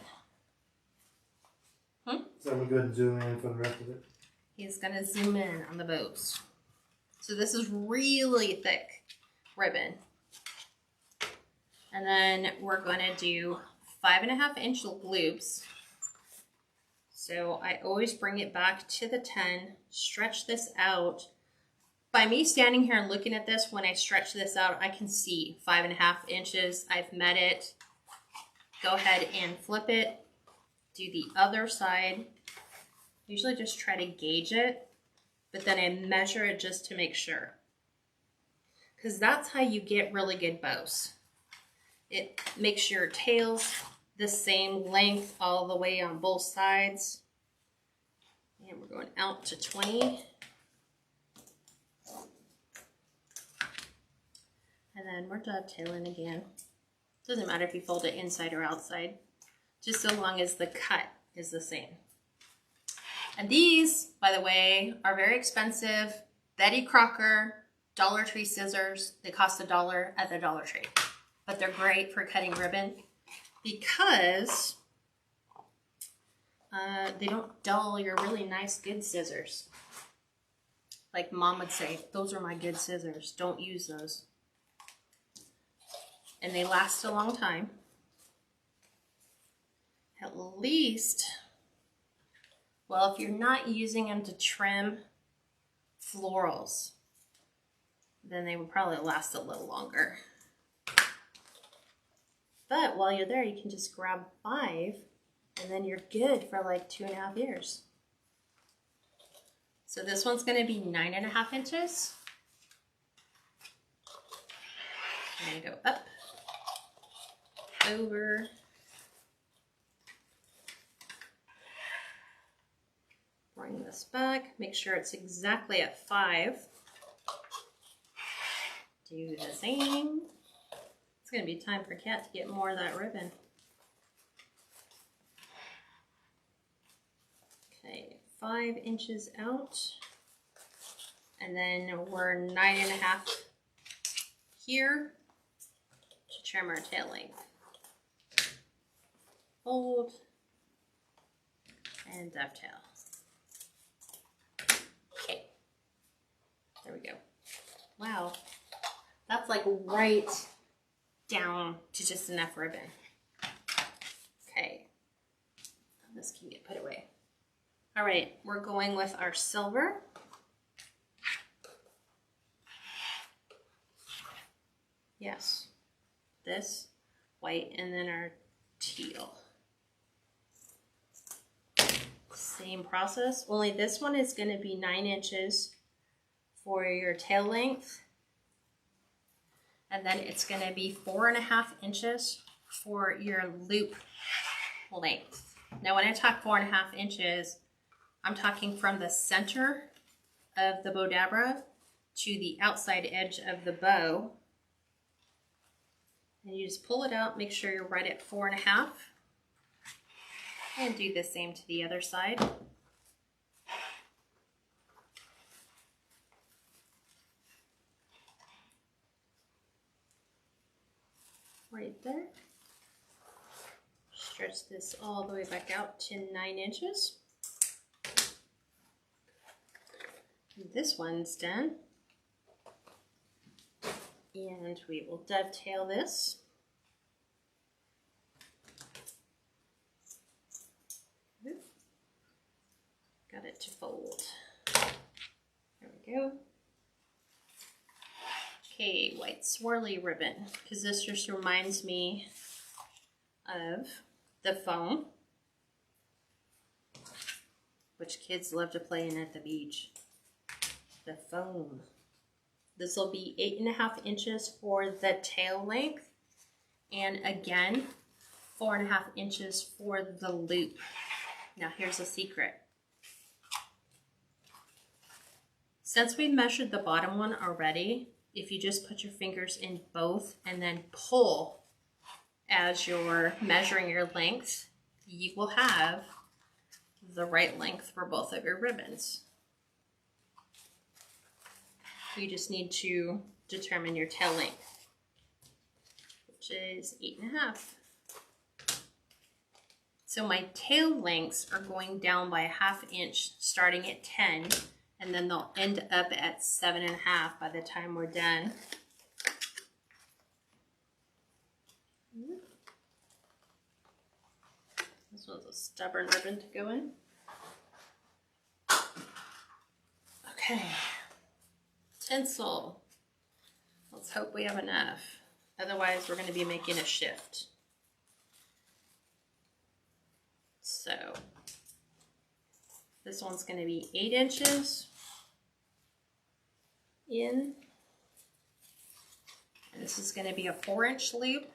So I'm going to go ahead and zoom in for the rest of it. He's going to zoom in on the bows. So this is really thick ribbon. And then we're going to do 5.5 inch loops. So I always bring it back to the 10, stretch this out. By me standing here and looking at this, when I stretch this out, I can see 5.5 inches. I've met it. Go ahead and flip it. Do the other side. Usually just try to gauge it, but then I measure it just to make sure. because that's how you get really good bows. It makes your tails the same length all the way on both sides. And we're going out to 20. And then we're dovetailing again. Doesn't matter if you fold it inside or outside, just so long as the cut is the same. And these, by the way, are very expensive. Betty Crocker Dollar Tree scissors. They cost $1 at the Dollar Tree, but they're great for cutting ribbon because they don't dull your really nice, good scissors. Like Mom would say, those are my good scissors. Don't use those. And they last a long time. At least, well, if you're not using them to trim florals, then they would probably last a little longer. But while you're there, you can just grab 5 and then you're good for like 2.5 years. So this one's going to be 9.5 inches. I'm going to go up, over, bring this back, make sure it's exactly at 5. Do the same. It's going to be time for Kat to get more of that ribbon. Okay, 5 inches out. And then we're 9.5 here to trim our tail length. Fold and dovetail. Okay, there we go. Wow, that's like right down to just enough ribbon. Okay, this can get put away. All right, we're going with our silver. Yes, this white and then our teal. Same process, only this one is going to be 9 inches for your tail length. And then it's going to be 4.5 inches for your loop length. Now when I talk 4.5 inches, I'm talking from the center of the bodabra to the outside edge of the bow. And you just pull it out, make sure you're right at 4.5. And do the same to the other side. Right there. Stretch this all the way back out to 9 inches. This one's done. And we will dovetail this. Got it to fold. There we go. Okay, white swirly ribbon, because this just reminds me of the foam, which kids love to play in at the beach. The foam. This will be 8.5 inches for the tail length, and again, 4.5 inches for the loop. Now here's a secret. Since we measured the bottom one already, if you just put your fingers in both and then pull as you're measuring your length, you will have the right length for both of your ribbons. You just need to determine your tail length, which is 8.5. So my tail lengths are going down by 1/2 inch starting at 10, and then they'll end up at 7.5 by the time we're done. This one's a stubborn ribbon to go in. Okay, tinsel. Let's hope we have enough. Otherwise, we're going to be making a shift. So this one's going to be 8 inches in. And this is going to be a 4-inch loop.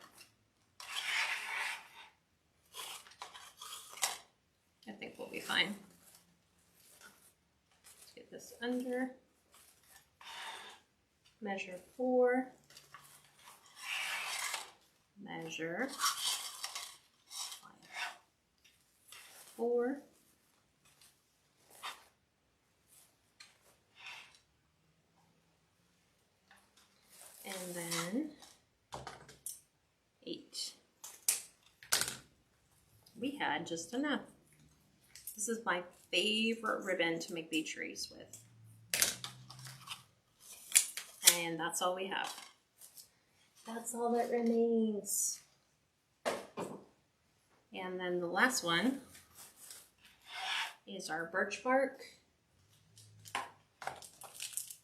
I think we'll be fine. Let's get this under. Measure 4. Measure 4. And then 8. We had just enough. This is my favorite ribbon to make beach wreaths with. And that's all we have. That's all that remains. And then the last one is our birch bark.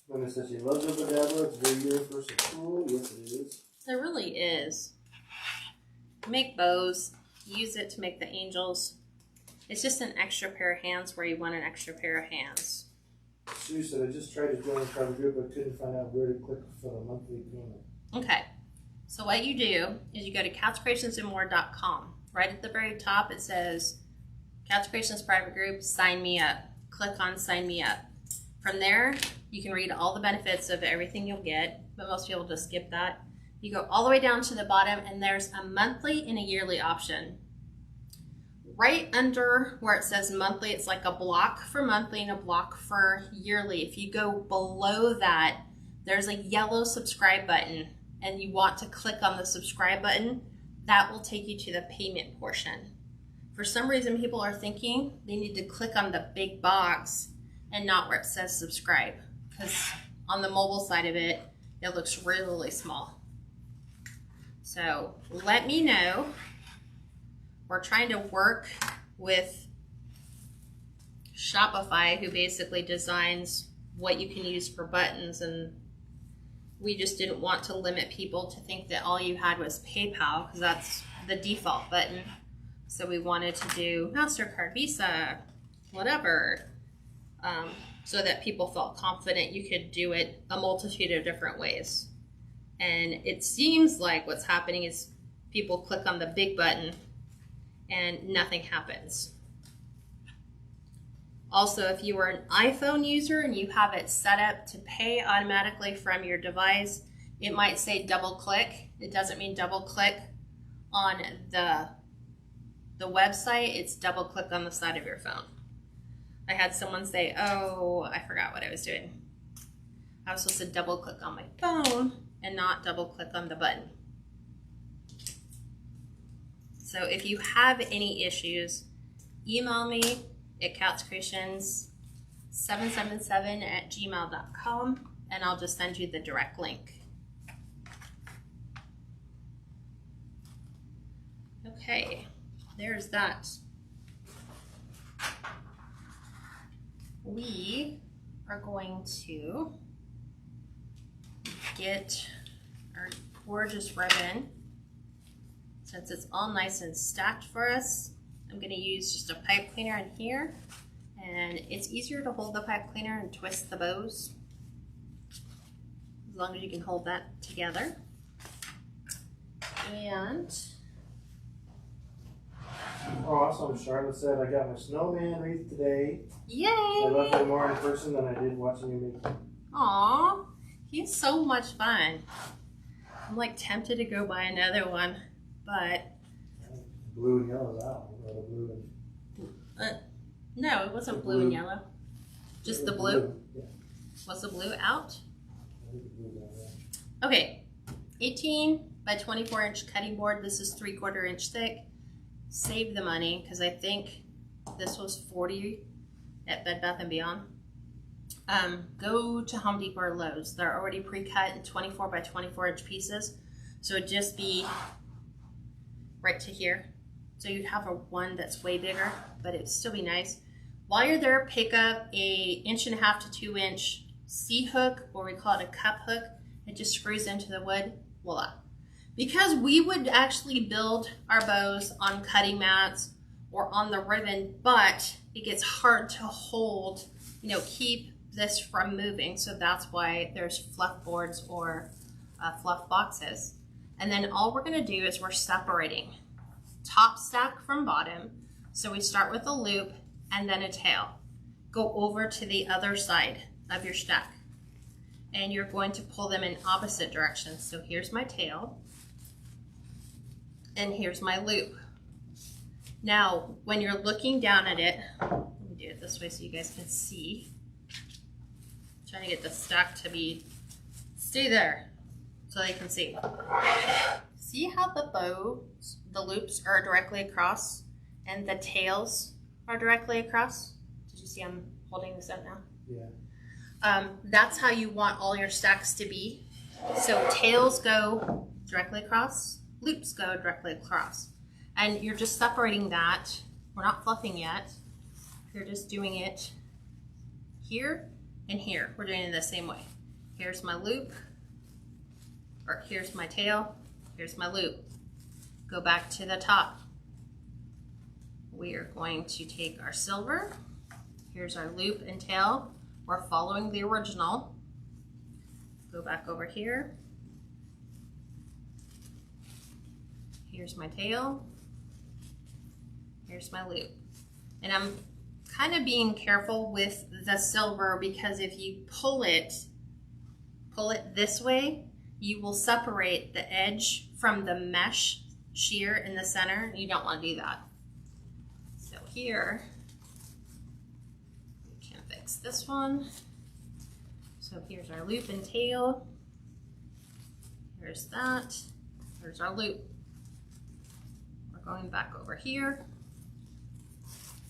Linda says she loves it, Dabba. It's very universal tool. Yes, it is. It really is. Make bows. Use it to make the angels. It's just an extra pair of hands where you want an extra pair of hands. Sue said, I just tried to join the private group, but couldn't find out where to click for the monthly payment. Okay. So what you do is you go to KatsCreationsNMore.com. Right at the very top, it says, Cats Creations Private Group, sign me up. Click on sign me up. From there, you can read all the benefits of everything you'll get, but most people just skip that. You go all the way down to the bottom, and there's a monthly and a yearly option. Right under where it says monthly, it's like a block for monthly and a block for yearly. If you go below that, there's a yellow subscribe button, and you want to click on the subscribe button. That will take you to the payment portion. For some reason, people are thinking they need to click on the big box and not where it says subscribe, because on the mobile side of it, it looks really, really small. So let me know. We're trying to work with Shopify, who basically designs what you can use for buttons, and we just didn't want to limit people to think that all you had was PayPal, because that's the default button. So we wanted to do MasterCard, Visa, whatever, so that people felt confident you could do it a multitude of different ways. And it seems like what's happening is people click on the big button and nothing happens. Also, if you are an iPhone user and you have it set up to pay automatically from your device, it might say double click. It doesn't mean double click on the website, it's double click on the side of your phone. I had someone say, oh, I forgot what I was doing. I was supposed to double click on my phone and not double click on the button. So if you have any issues, email me at KatsCreations777@gmail.com, and I'll just send you the direct link. Okay, there's that. We are going to get our gorgeous ribbon. Since it's all nice and stacked for us, I'm going to use just a pipe cleaner in here, and it's easier to hold the pipe cleaner and twist the bows, as long as you can hold that together. And oh, awesome. Charlotte said, I got my snowman wreath today. yay! I loved it more in person than I did watching you make it. Aww, he's so much fun. I'm like tempted to go buy another one, but Blue and yellow's out. Or the blue and no, it wasn't blue and yellow. Just the blue. Yeah. Was the blue out? I think the blue down there. Okay, 18 by 24 inch cutting board. This is 3/4 inch thick. Save the money, because I think this was $40 at Bed Bath & Beyond. Go to Home Depot or Lowe's. They're already pre-cut in 24 by 24 inch pieces. So it'd just be right to here. So you'd have one that's way bigger, but it'd still be nice. While you're there, pick up a 1.5 to 2 inch C hook, or we call it a cup hook. It just screws into the wood. Voila. Because we would actually build our bows on cutting mats or on the ribbon, but it gets hard to hold, keep this from moving. So that's why there's fluff boards or fluff boxes. And then all we're gonna do is we're separating top stack from bottom. So we start with a loop and then a tail. Go over to the other side of your stack. And you're going to pull them in opposite directions. So here's my tail, and here's my loop. Now, when you're looking down at it, let me do it this way so you guys can see. I'm trying to get the stack to stay there so they can see. See how the loops are directly across and the tails are directly across? Did you see I'm holding this up now? Yeah. That's how you want all your stacks to be. So tails go directly across, loops go directly across. And you're just separating that. We're not fluffing yet. You're just doing it here and here. We're doing it the same way. Here's my loop, or here's my tail, here's my loop. Go back to the top. We are going to take our silver. Here's our loop and tail. We're following the original. Go back over here. Here's my tail. Here's my loop. And I'm kind of being careful with the silver because if you pull it this way, you will separate the edge from the mesh shear in the center. You don't want to do that. So here, we can fix this one. So here's our loop and tail. Here's that. Here's our loop. We're going back over here.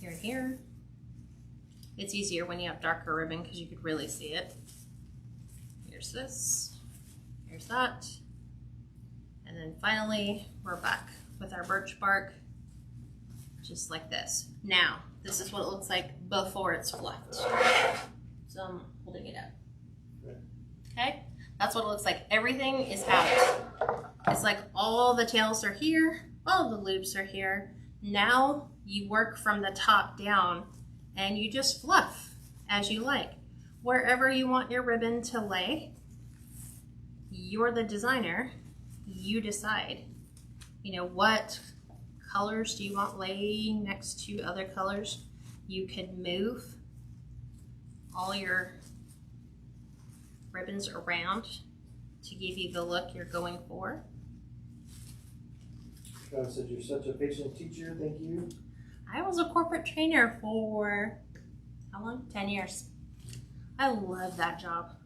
Here and here. It's easier when you have darker ribbon because you could really see it. Here's this. Here's that. And then finally, we're back with our birch bark, just like this. Now, this is what it looks like before it's fluffed. So I'm holding it up. Okay? That's what it looks like. Everything is out. It's like all the tails are here, all the loops are here. Now you work from the top down and you just fluff as you like. Wherever you want your ribbon to lay, you're the designer. You decide, you know, what colors do you want laying next to other colors. You could move all your ribbons around to give you the look you're going for. God said you're such a patient teacher. Thank you. I was a corporate trainer for, how long? 10 years. I love that job.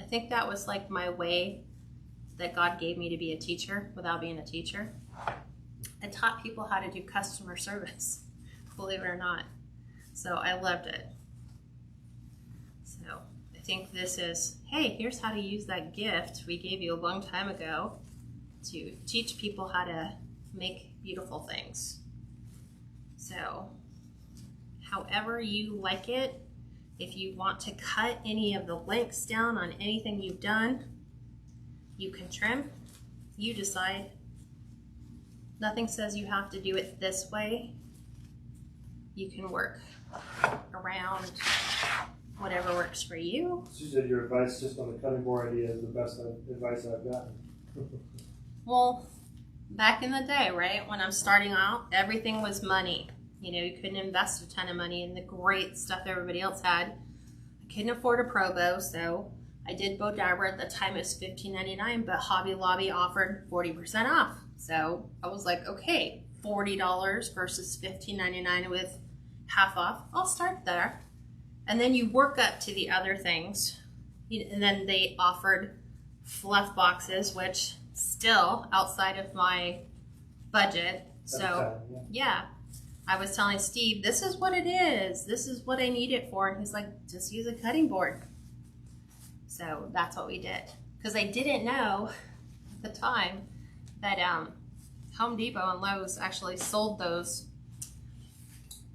I think that was like my way that God gave me to be a teacher without being a teacher. I taught people how to do customer service, believe it or not. So I loved it. So I think this is, hey, here's how to use that gift we gave you a long time ago to teach people how to make beautiful things. So however you like it, if you want to cut any of the lengths down on anything you've done, you can trim, you decide. Nothing says you have to do it this way. You can work around whatever works for you. She said your advice just on the cutting board idea is the best advice I've gotten. Well, back in the day, right, when I'm starting out, everything was money. You know, you couldn't invest a ton of money in the great stuff everybody else had. I couldn't afford a Pro Bow, so I did Bow Dabber. At the time it was $15.99, but Hobby Lobby offered 40% off. So I was like, okay, $40 versus $15.99 with half off. I'll start there. And then you work up to the other things. And then they offered fluff boxes, which still outside of my budget. So yeah, I was telling Steve, this is what it is. This is what I need it for. And he's like, just use a cutting board. So that's what we did. Because I didn't know at the time that Home Depot and Lowe's actually sold those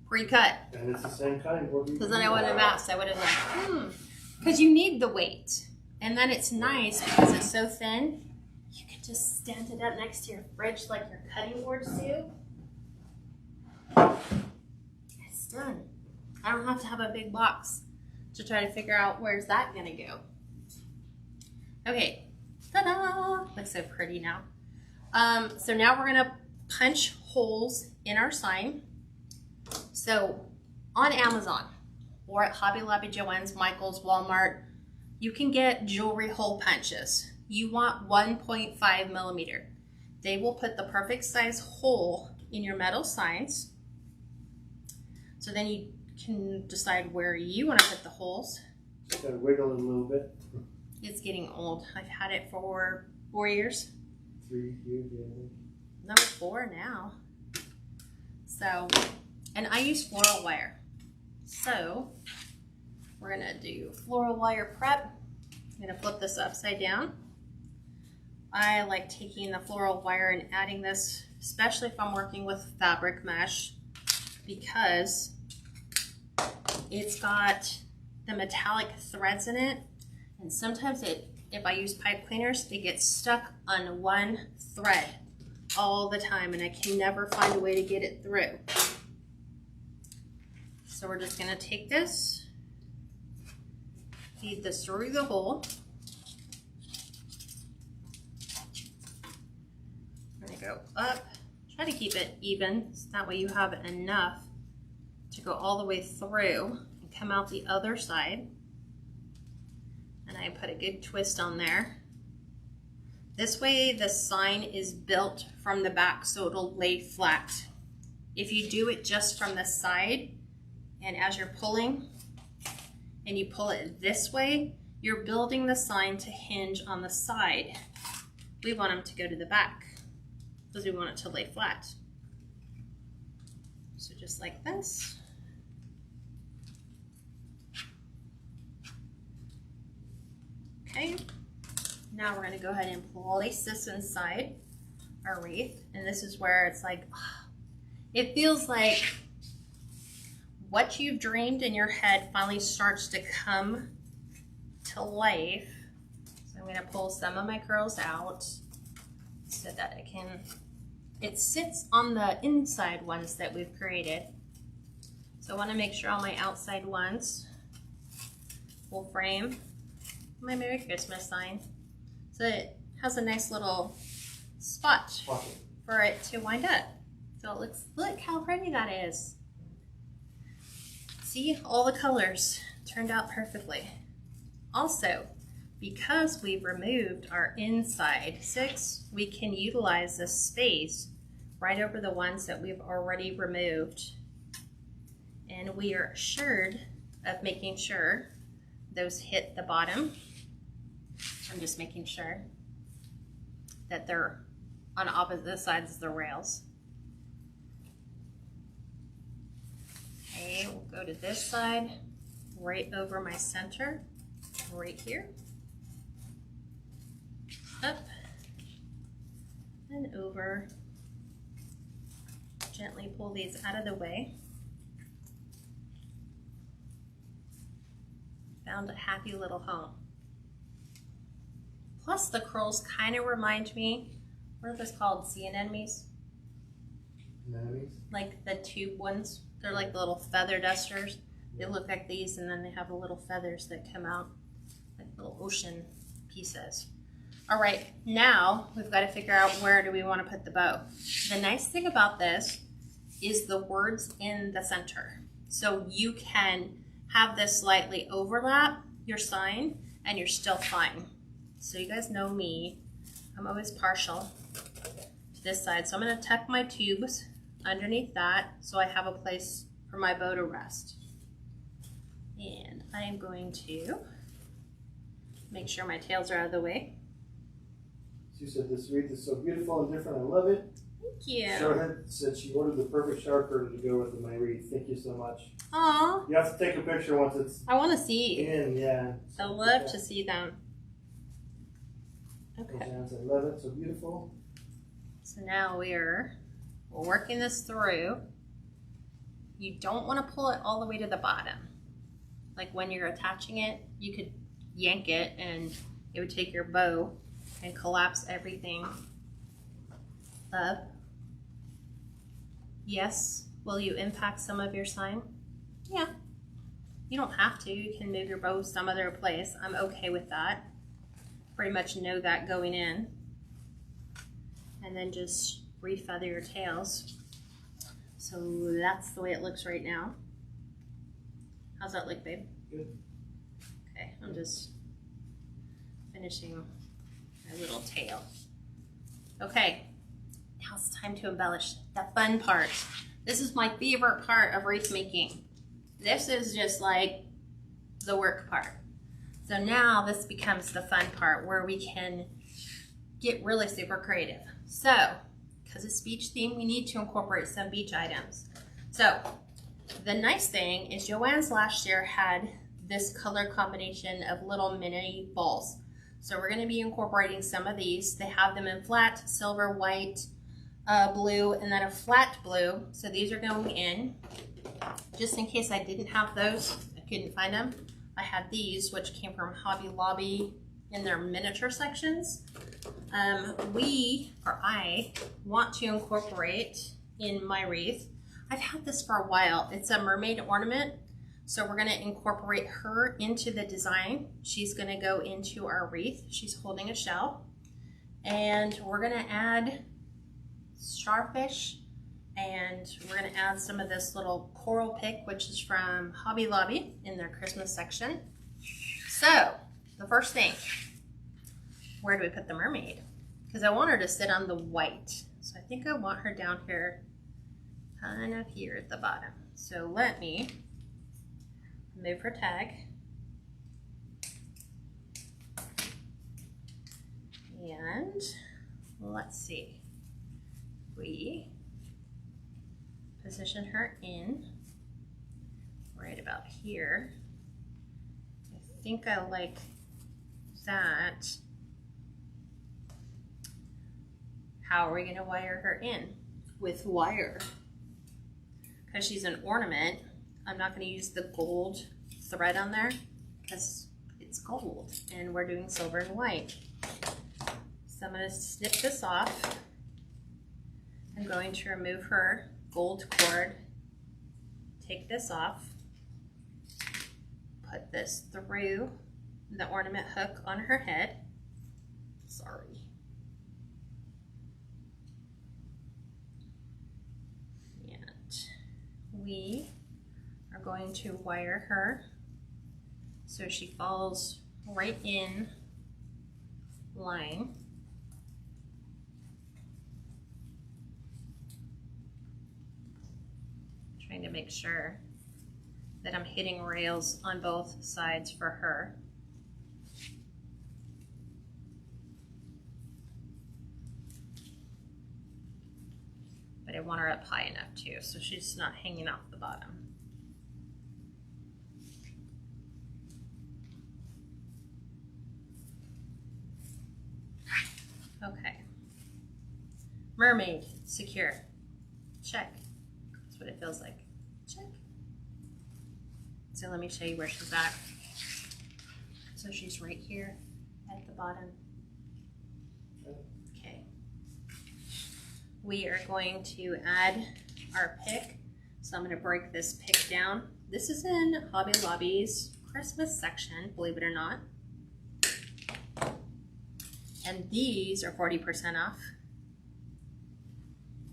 pre-cut. And it's the same cutting board. Because then I wouldn't have asked. I would have like, because you need the weight. And then it's nice because it's so thin. You can just stand it up next to your fridge like your cutting boards do. It's done. I don't have to have a big box to try to figure out where's that gonna go. Okay, Ta-da! Looks so pretty now. So now we're gonna punch holes in our sign. So on Amazon or at Hobby Lobby, Joann's, Michael's, Walmart, you can get jewelry hole punches. You want 1.5 millimeter. They will put the perfect size hole in your metal signs. So then you can decide where you want to put the holes. Gotta wiggle it a little bit. It's getting old. I've had it for 4 years. 3 years, yeah. No, 4 now. So, and I use floral wire. So, we're gonna do floral wire prep. I'm gonna flip this upside down. I like taking the floral wire and adding this, especially if I'm working with fabric mesh, because it's got the metallic threads in it, and sometimes if I use pipe cleaners, it gets stuck on one thread all the time, and I can never find a way to get it through. So we're just gonna take this, feed this through the hole. I'm gonna go up, try to keep it even, so that way you have enough to go all the way through and come out the other side. And I put a good twist on there. This way the sign is built from the back so it'll lay flat. If you do it just from the side, and as you're pulling, and you pull it this way, you're building the sign to hinge on the side. We want them to go to the back because we want it to lay flat. So just like this. Okay, now we're gonna go ahead and place this inside our wreath. And this is where it's like, it feels like what you've dreamed in your head finally starts to come to life. So I'm gonna pull some of my curls out so that it sits on the inside ones that we've created. So I wanna make sure all my outside ones will frame my Merry Christmas sign. So it has a nice little spot for it to wind up. So it looks, look how pretty that is. See, all the colors turned out perfectly. Also, because we've removed our inside 6, we can utilize this space right over the ones that we've already removed. And we are assured of making sure those hit the bottom. I'm just making sure that they're on opposite sides of the rails. Okay, we'll go to this side, right over my center, right here. Up and over. Gently pull these out of the way. Found a happy little home. Plus the curls kind of remind me, what are those called? Sea anemones? Anemones? Like the tube ones. They're like the little feather dusters. They look like these, and then they have the little feathers that come out, like little ocean pieces. All right, now we've got to figure out where do we want to put the bow. The nice thing about this is the words in the center. So you can have this slightly overlap your sign and you're still fine. So you guys know me, I'm always partial to this side. So I'm gonna tuck my tubes underneath that so I have a place for my bow to rest. And I am going to make sure my tails are out of the way. She said this wreath is so beautiful and different, I love it. Thank you. Charlotte said she ordered the perfect shower curtain to go with my wreath. Thank you so much. Aw. You have to take a picture once it's I want to see. in, yeah. I love to see them. Okay. I love it, so beautiful. So now we're working this through. You don't want to pull it all the way to the bottom. Like when you're attaching it, you could yank it and it would take your bow and collapse everything up. Yes, will you impact some of your sign? Yeah. You don't have to. You can move your bow some other place. I'm okay with that. pretty much know that going in. And then just refeather your tails. So that's the way it looks right now. How's that look, babe? Good. Okay, I'm just finishing my little tail. Okay, now it's time to embellish the fun part. This is my favorite part of wreath making. This is just like the work part. So now this becomes the fun part where we can get really super creative. So, because it's beach theme, we need to incorporate some beach items. So, the nice thing is Joann's last year had this color combination of little mini balls. So we're going to be incorporating some of these. They have them in flat, silver, white, blue, and then a flat blue. So these are going in. Just in case I didn't have those, I couldn't find them. I have these, which came from Hobby Lobby in their miniature sections. I want to incorporate in my wreath. I've had this for a while. It's a mermaid ornament. So we're gonna incorporate her into the design. She's gonna go into our wreath. She's holding a shell. And we're gonna add starfish, and we're gonna add some of this little coral pick, which is from Hobby Lobby in their Christmas section. So, the first thing, where do we put the mermaid? Because I want her to sit on the white. So I think I want her down here, kind of here at the bottom. So let me move her tag. And let's see. We position her in right about here. I think I like that. How are we going to wire her in? With wire. Because she's an ornament, I'm not going to use the gold thread on there because it's gold and we're doing silver and white. So I'm going to snip this off. I'm going to remove her gold cord, take this off, put this through the ornament hook on her head. Sorry. We are going to wire her so she falls right in line. Trying to make sure that I'm hitting rails on both sides for her. But I want her up high enough too, so she's not hanging off the bottom. Okay. Mermaid, secure. Check. That's what it feels like. Check. So let me show you where she's at. So she's right here at the bottom. Okay. We are going to add our pick. So I'm going to break this pick down. This is in Hobby Lobby's Christmas section, believe it or not. And these are 40% off.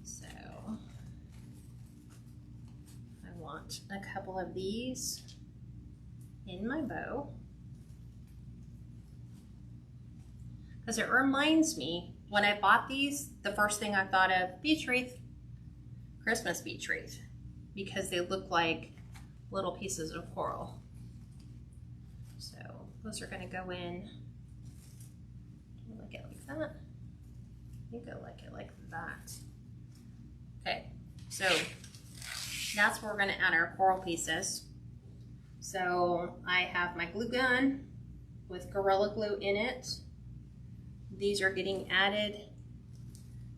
So I want a couple of these in my bow. Because it reminds me, when I bought these, the first thing I thought of, beach wreath, Christmas beach wreath, because they look like little pieces of coral. So those are going to go in. Do you like it like that? I think I like it like that. Okay, so that's where we're going to add our coral pieces. So I have my glue gun with Gorilla Glue in it. These are getting added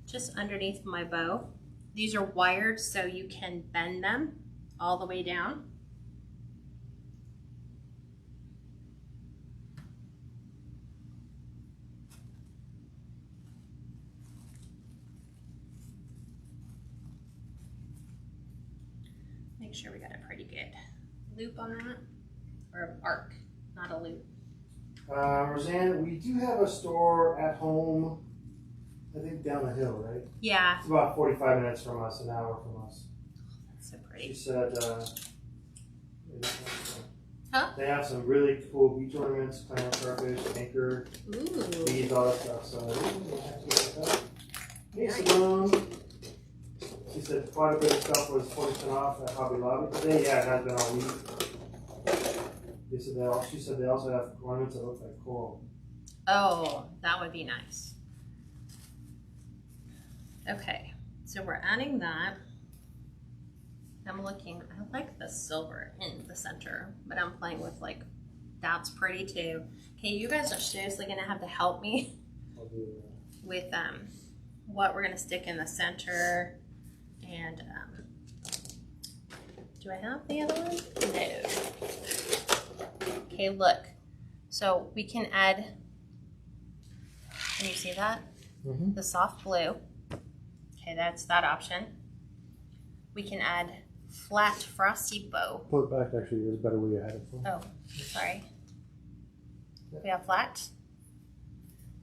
just underneath my bow. These are wired so you can bend them all the way down. Make sure we got a pretty good loop on that, or arc, not a loop. Roseanne, we do have a store at home, I think down the hill, right? Yeah. It's about 45 minutes from us, an hour from us. That's so pretty. She said, huh? They have some really cool beach ornaments, clam, starfish, anchor, beads, all that stuff. So, hey, Simone. She said quite a bit of stuff was 40% off at Hobby Lobby today. Yeah, it has been all week. She said they also have ornaments that look like coral. Oh, that would be nice. Okay, so we're adding that. I'm looking, I like the silver in the center, but I'm playing with like, that's pretty too. Okay, you guys are seriously gonna have to help me with what we're gonna stick in the center. And do I have the other one? No. Okay, look. So we can add, can you see that? Mm-hmm. The soft blue. Okay, that's that option. We can add flat frosty bow. Pull it back, actually. There's a better way you had it for. Oh, sorry. We have flat.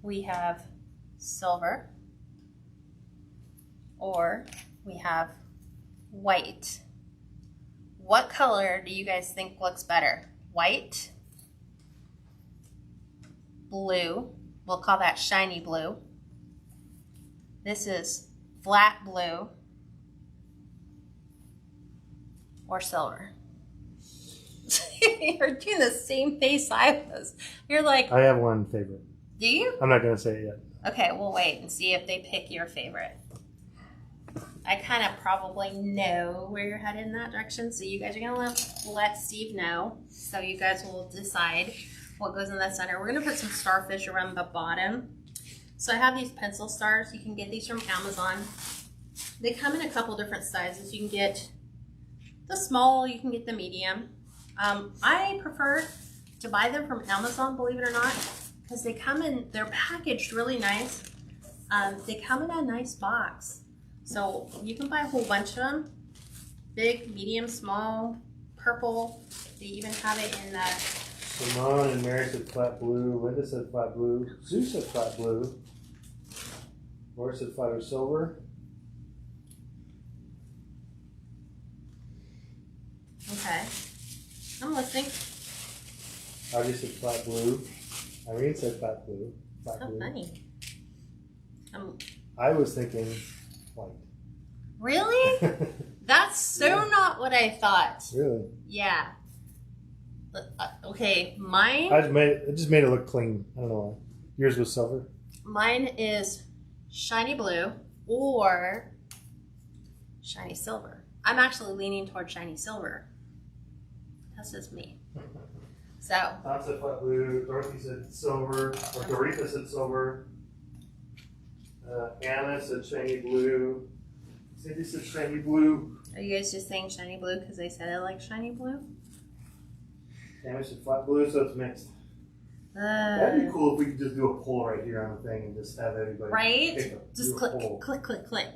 We have silver. Or we have white. What color do you guys think looks better? White, blue, we'll call that shiny blue. This is flat blue, or silver. You're doing the same face I was. You're like, I have one favorite. do you? I'm not going to say it yet. Okay, we'll wait and see if they pick your favorite. I kind of probably know where you're headed in that direction, so you guys are gonna let Steve know. So you guys will decide what goes in the center. We're gonna put some starfish around the bottom. So I have these pencil stars. You can get these from Amazon. They come in a couple different sizes. You can get the small, you can get the medium. I prefer to buy them from Amazon, believe it or not, because they come in, they're packaged really nice. They come in a nice box. So you can buy a whole bunch of them. Big, medium, small, purple. They even have it in the... Simone and Mary said flat blue. Linda said flat blue. Sue said flat blue. Laura said flat or silver. Okay. I'm listening. Audrey said flat blue. Irene said flat blue. Flat Oh, blue. funny. I was thinking white. Really? That's so not what I thought. Really? Yeah. Okay, mine. It just made it look clean. I don't know why. Yours was silver? Mine is shiny blue or shiny silver. I'm actually leaning toward shiny silver. That's just me. So. Tom said flat blue. Dorothy said silver. Or Doretha said silver. Anna said shiny blue. Cindy said shiny blue. Are you guys just saying shiny blue because they said I like shiny blue? Tammy said flat blue, so it's mixed. That'd be cool if we could just do a poll right here on the thing and just have everybody. Right? Just click, click, click, click.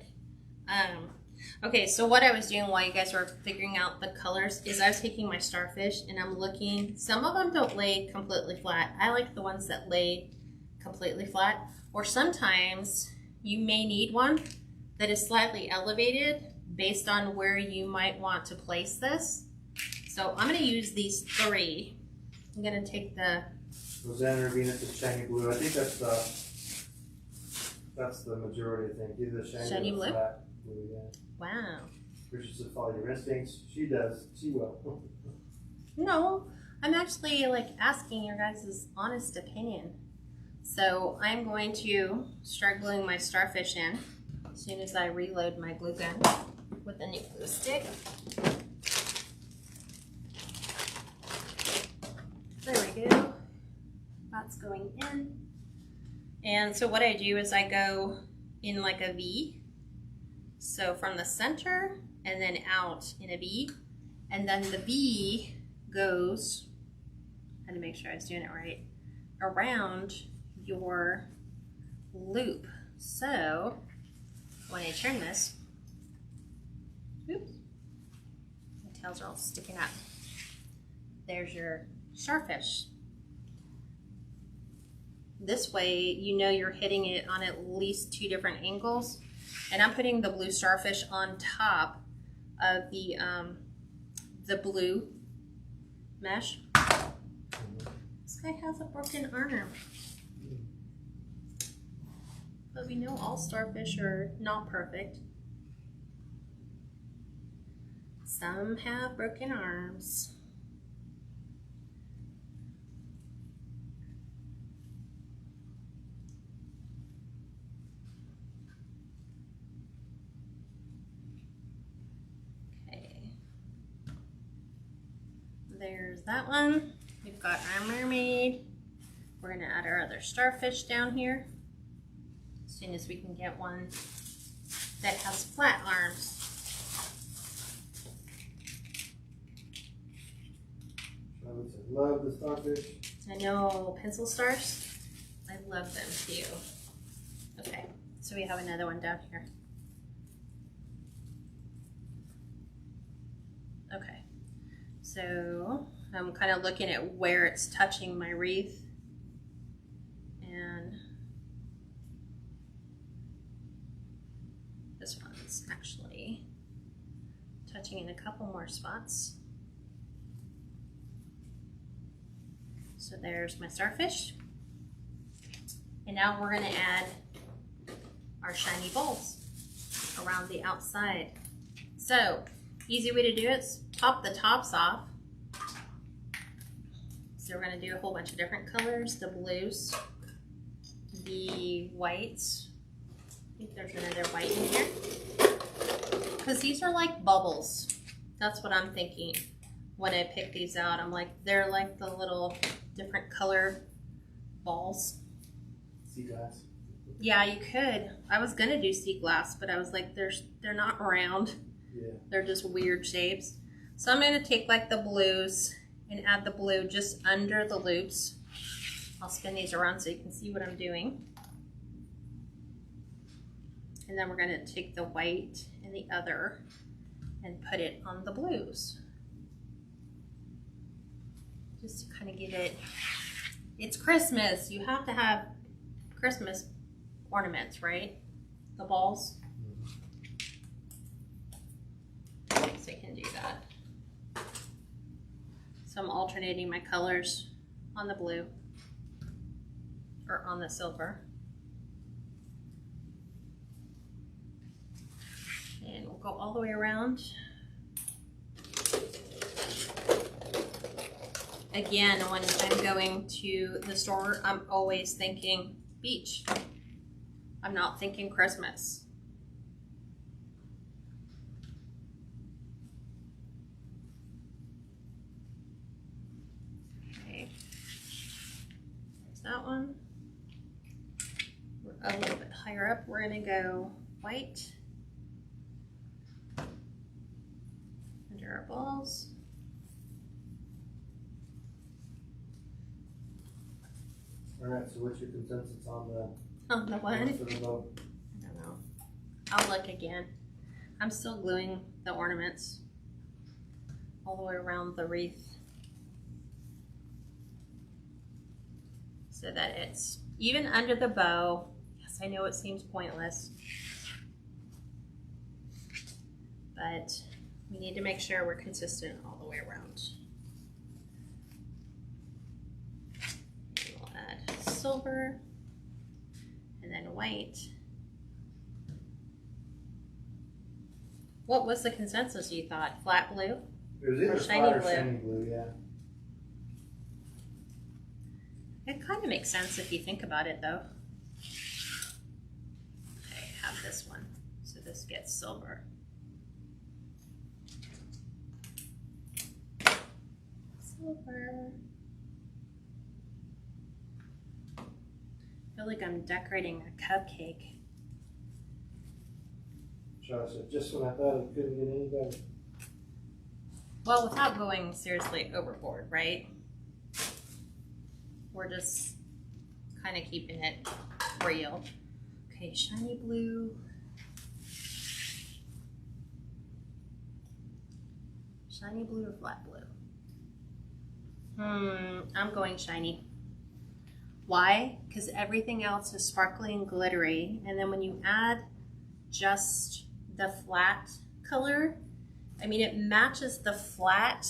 Okay, so what I was doing while you guys were figuring out the colors is I was taking my starfish and I'm looking. Some of them don't lay completely flat. I like the ones that lay completely flat. Or sometimes you may need one that is slightly elevated based on where you might want to place this. So I'm going to use these three. I'm going to take the... Rosanna Ravina said shiny blue. I think that's the majority, I think. Either shiny blue? Flat blue, yeah. Wow. Richard said follow your instincts. She does. She will. No, I'm actually like asking your guys' honest opinion. So I'm going to start gluing my starfish in as soon as I reload my glue gun with a new glue stick. There we go. That's going in. And so what I do is I go in like a V. So from the center and then out in a V. And then the V goes, I had to make sure I was doing it right, around your loop. So when I turn this, oops, my tails are all sticking up. There's your starfish. This way, you know you're hitting it on at least 2 different angles. And I'm putting the blue starfish on top of the blue mesh. This guy has a broken arm. But we know all starfish are not perfect. Some have broken arms. Okay. There's that one. We've got our mermaid. We're gonna add our other starfish down here as soon as we can get one that has flat arms. I love the starfish. I know, pencil stars. I love them too. Okay, so we have another one down here. Okay, so I'm kind of looking at where it's touching my wreath. And this one's actually touching in a couple more spots. So there's my starfish. And now we're gonna add our shiny balls around the outside. So, easy way to do it is pop the tops off. So we're gonna do a whole bunch of different colors, the blues, the whites. I think there's another white in here. Because these are like bubbles. That's what I'm thinking when I pick these out. I'm like, they're like the little different color balls. Sea glass. Yeah, you could. I was gonna do sea glass, but I was like, they're not round. Yeah. They're just weird shapes. So I'm gonna take like the blues and add the blue just under the loops. I'll spin these around so you can see what I'm doing. And then we're gonna take the white and the other and put it on the blues. Just to kind of give it, it's Christmas. You have to have Christmas ornaments, right? The balls. So you can do that. So I'm alternating my colors on the blue or on the silver. And we'll go all the way around. Again, when I'm going to the store, I'm always thinking beach. I'm not thinking Christmas. Okay, there's that one. We're a little bit higher up. We're gonna go white under our balls. All right, so what's your consensus on the one? for the bow? I don't know. I'll look again. I'm still gluing the ornaments all the way around the wreath so that it's even under the bow. Yes, I know it seems pointless, but we need to make sure we're consistent all the way around. We'll add silver and then white. What was the consensus you thought? Flat blue? It was either Or shiny flat or blue. shiny blue, yeah. It kind of makes sense if you think about it though. Okay, have this one. So this gets silver. Silver. I feel like I'm decorating a cupcake. Charlotte said, just when I thought it couldn't get any better. Well, without going seriously overboard, right? We're just kind of keeping it real. Okay, shiny blue. Shiny blue or flat blue? I'm going shiny. Why? Because everything else is sparkly and glittery. And then when you add just the flat color, I mean, it matches the flat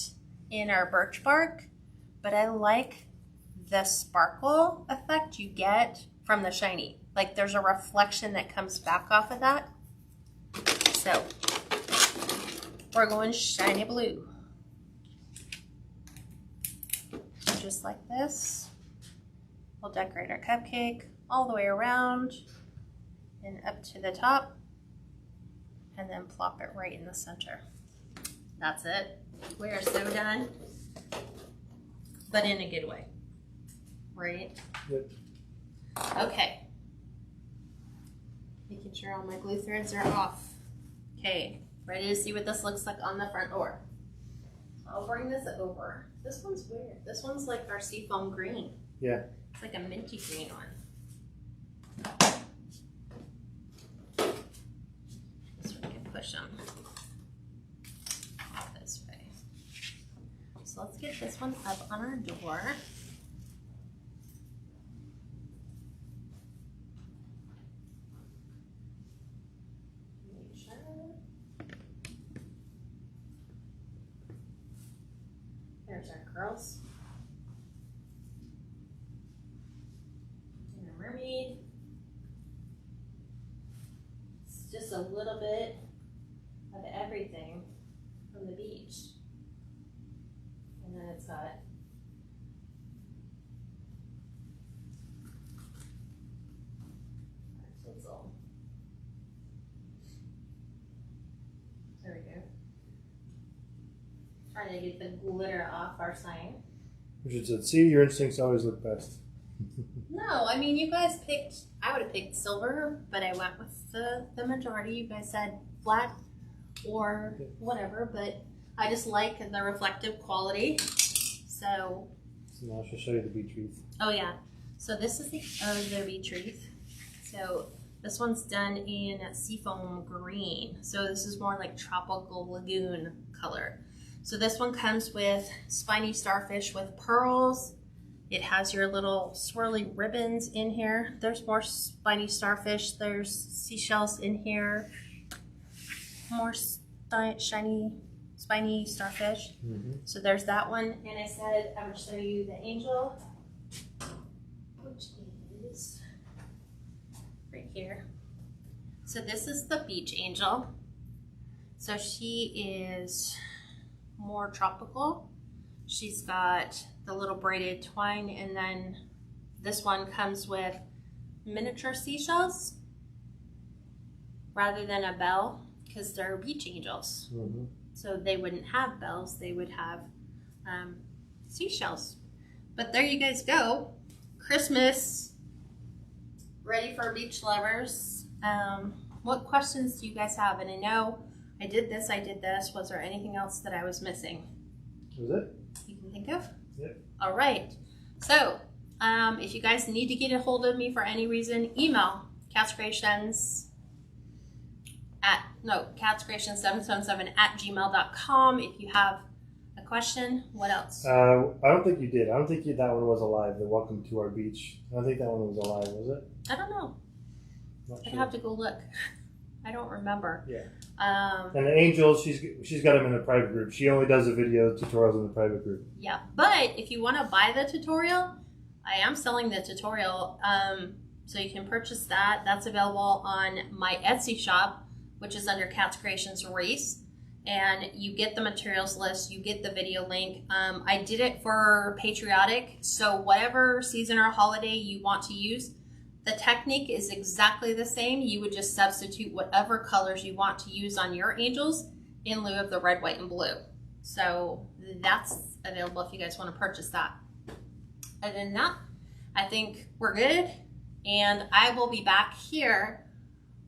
in our birch bark, but I like the sparkle effect you get from the shiny. Like there's a reflection that comes back off of that. So we're going shiny blue. Just like this. We'll decorate our cupcake all the way around and up to the top, and then plop it right in the center. That's it. We are so done, but in a good way, right? Yep. Okay. Making sure all my glue threads are off. Okay, ready to see what this looks like on the front door. I'll bring this over. This one's weird. This one's like our seafoam green. Yeah. It's like a minty green one. This one can push them this way. So let's get this one up on our door. There's our curls. And a mermaid. It's just a little bit of everything from the beach. And then it's got our tinsel. There we go. Trying to get the glitter off our sign. Richard said, see, your instincts always look best. No, I mean, you guys picked, I would have picked silver, but I went with the majority. You guys said flat or whatever, but I just like the reflective quality. So now I shall show you the beach wreath. oh yeah. So this is the beach wreath. So this one's done in seafoam green. So this is more like tropical lagoon color. So this one comes with spiny starfish with pearls. It has your little swirly ribbons in here. There's more spiny starfish. There's seashells in here. More shiny, spiny starfish. Mm-hmm. So there's that one. And I said I would show you the angel, which is right here. So this is the beach angel. So she is more tropical. She's got the little braided twine, and then this one comes with miniature seashells rather than a bell, because they're beach angels. Mm-hmm. So they wouldn't have bells, they would have seashells. But there you guys go. Christmas, ready for beach lovers. What questions do you guys have? And I know I did this. Was there anything else that I was missing? Was it? You can think of? Yep. All right. So, if you guys need to get a hold of me for any reason, email KatsCreations777 at gmail.com. If you have a question, what else? I don't think you did. I don't think that one was alive, the Welcome to Our Beach. I don't think that one was alive, was it? I don't know. I'd have to go look. I don't remember. Yeah. And the angel, she's got them in a private group. She only does the video tutorials in the private group. Yeah, but if you want to buy the tutorial, I am selling the tutorial. So you can purchase that. That's available on my Etsy shop, which is under Kats Creations Wreaths. And you get the materials list, you get the video link. I did it for patriotic, so whatever season or holiday you want to use, the technique is exactly the same. You would just substitute whatever colors you want to use on your angels in lieu of the red, white, and blue. So that's available if you guys want to purchase that. Other than that, I think we're good. And I will be back here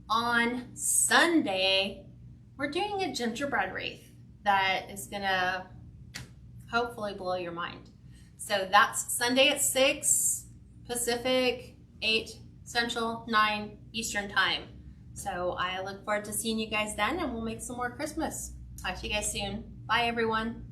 on Sunday. We're doing a gingerbread wreath that is gonna hopefully blow your mind. So that's Sunday at 6 Pacific, 8 Central, 9 Eastern time. So I look forward to seeing you guys then, and we'll make some more Christmas. Talk to you guys soon. Bye, everyone.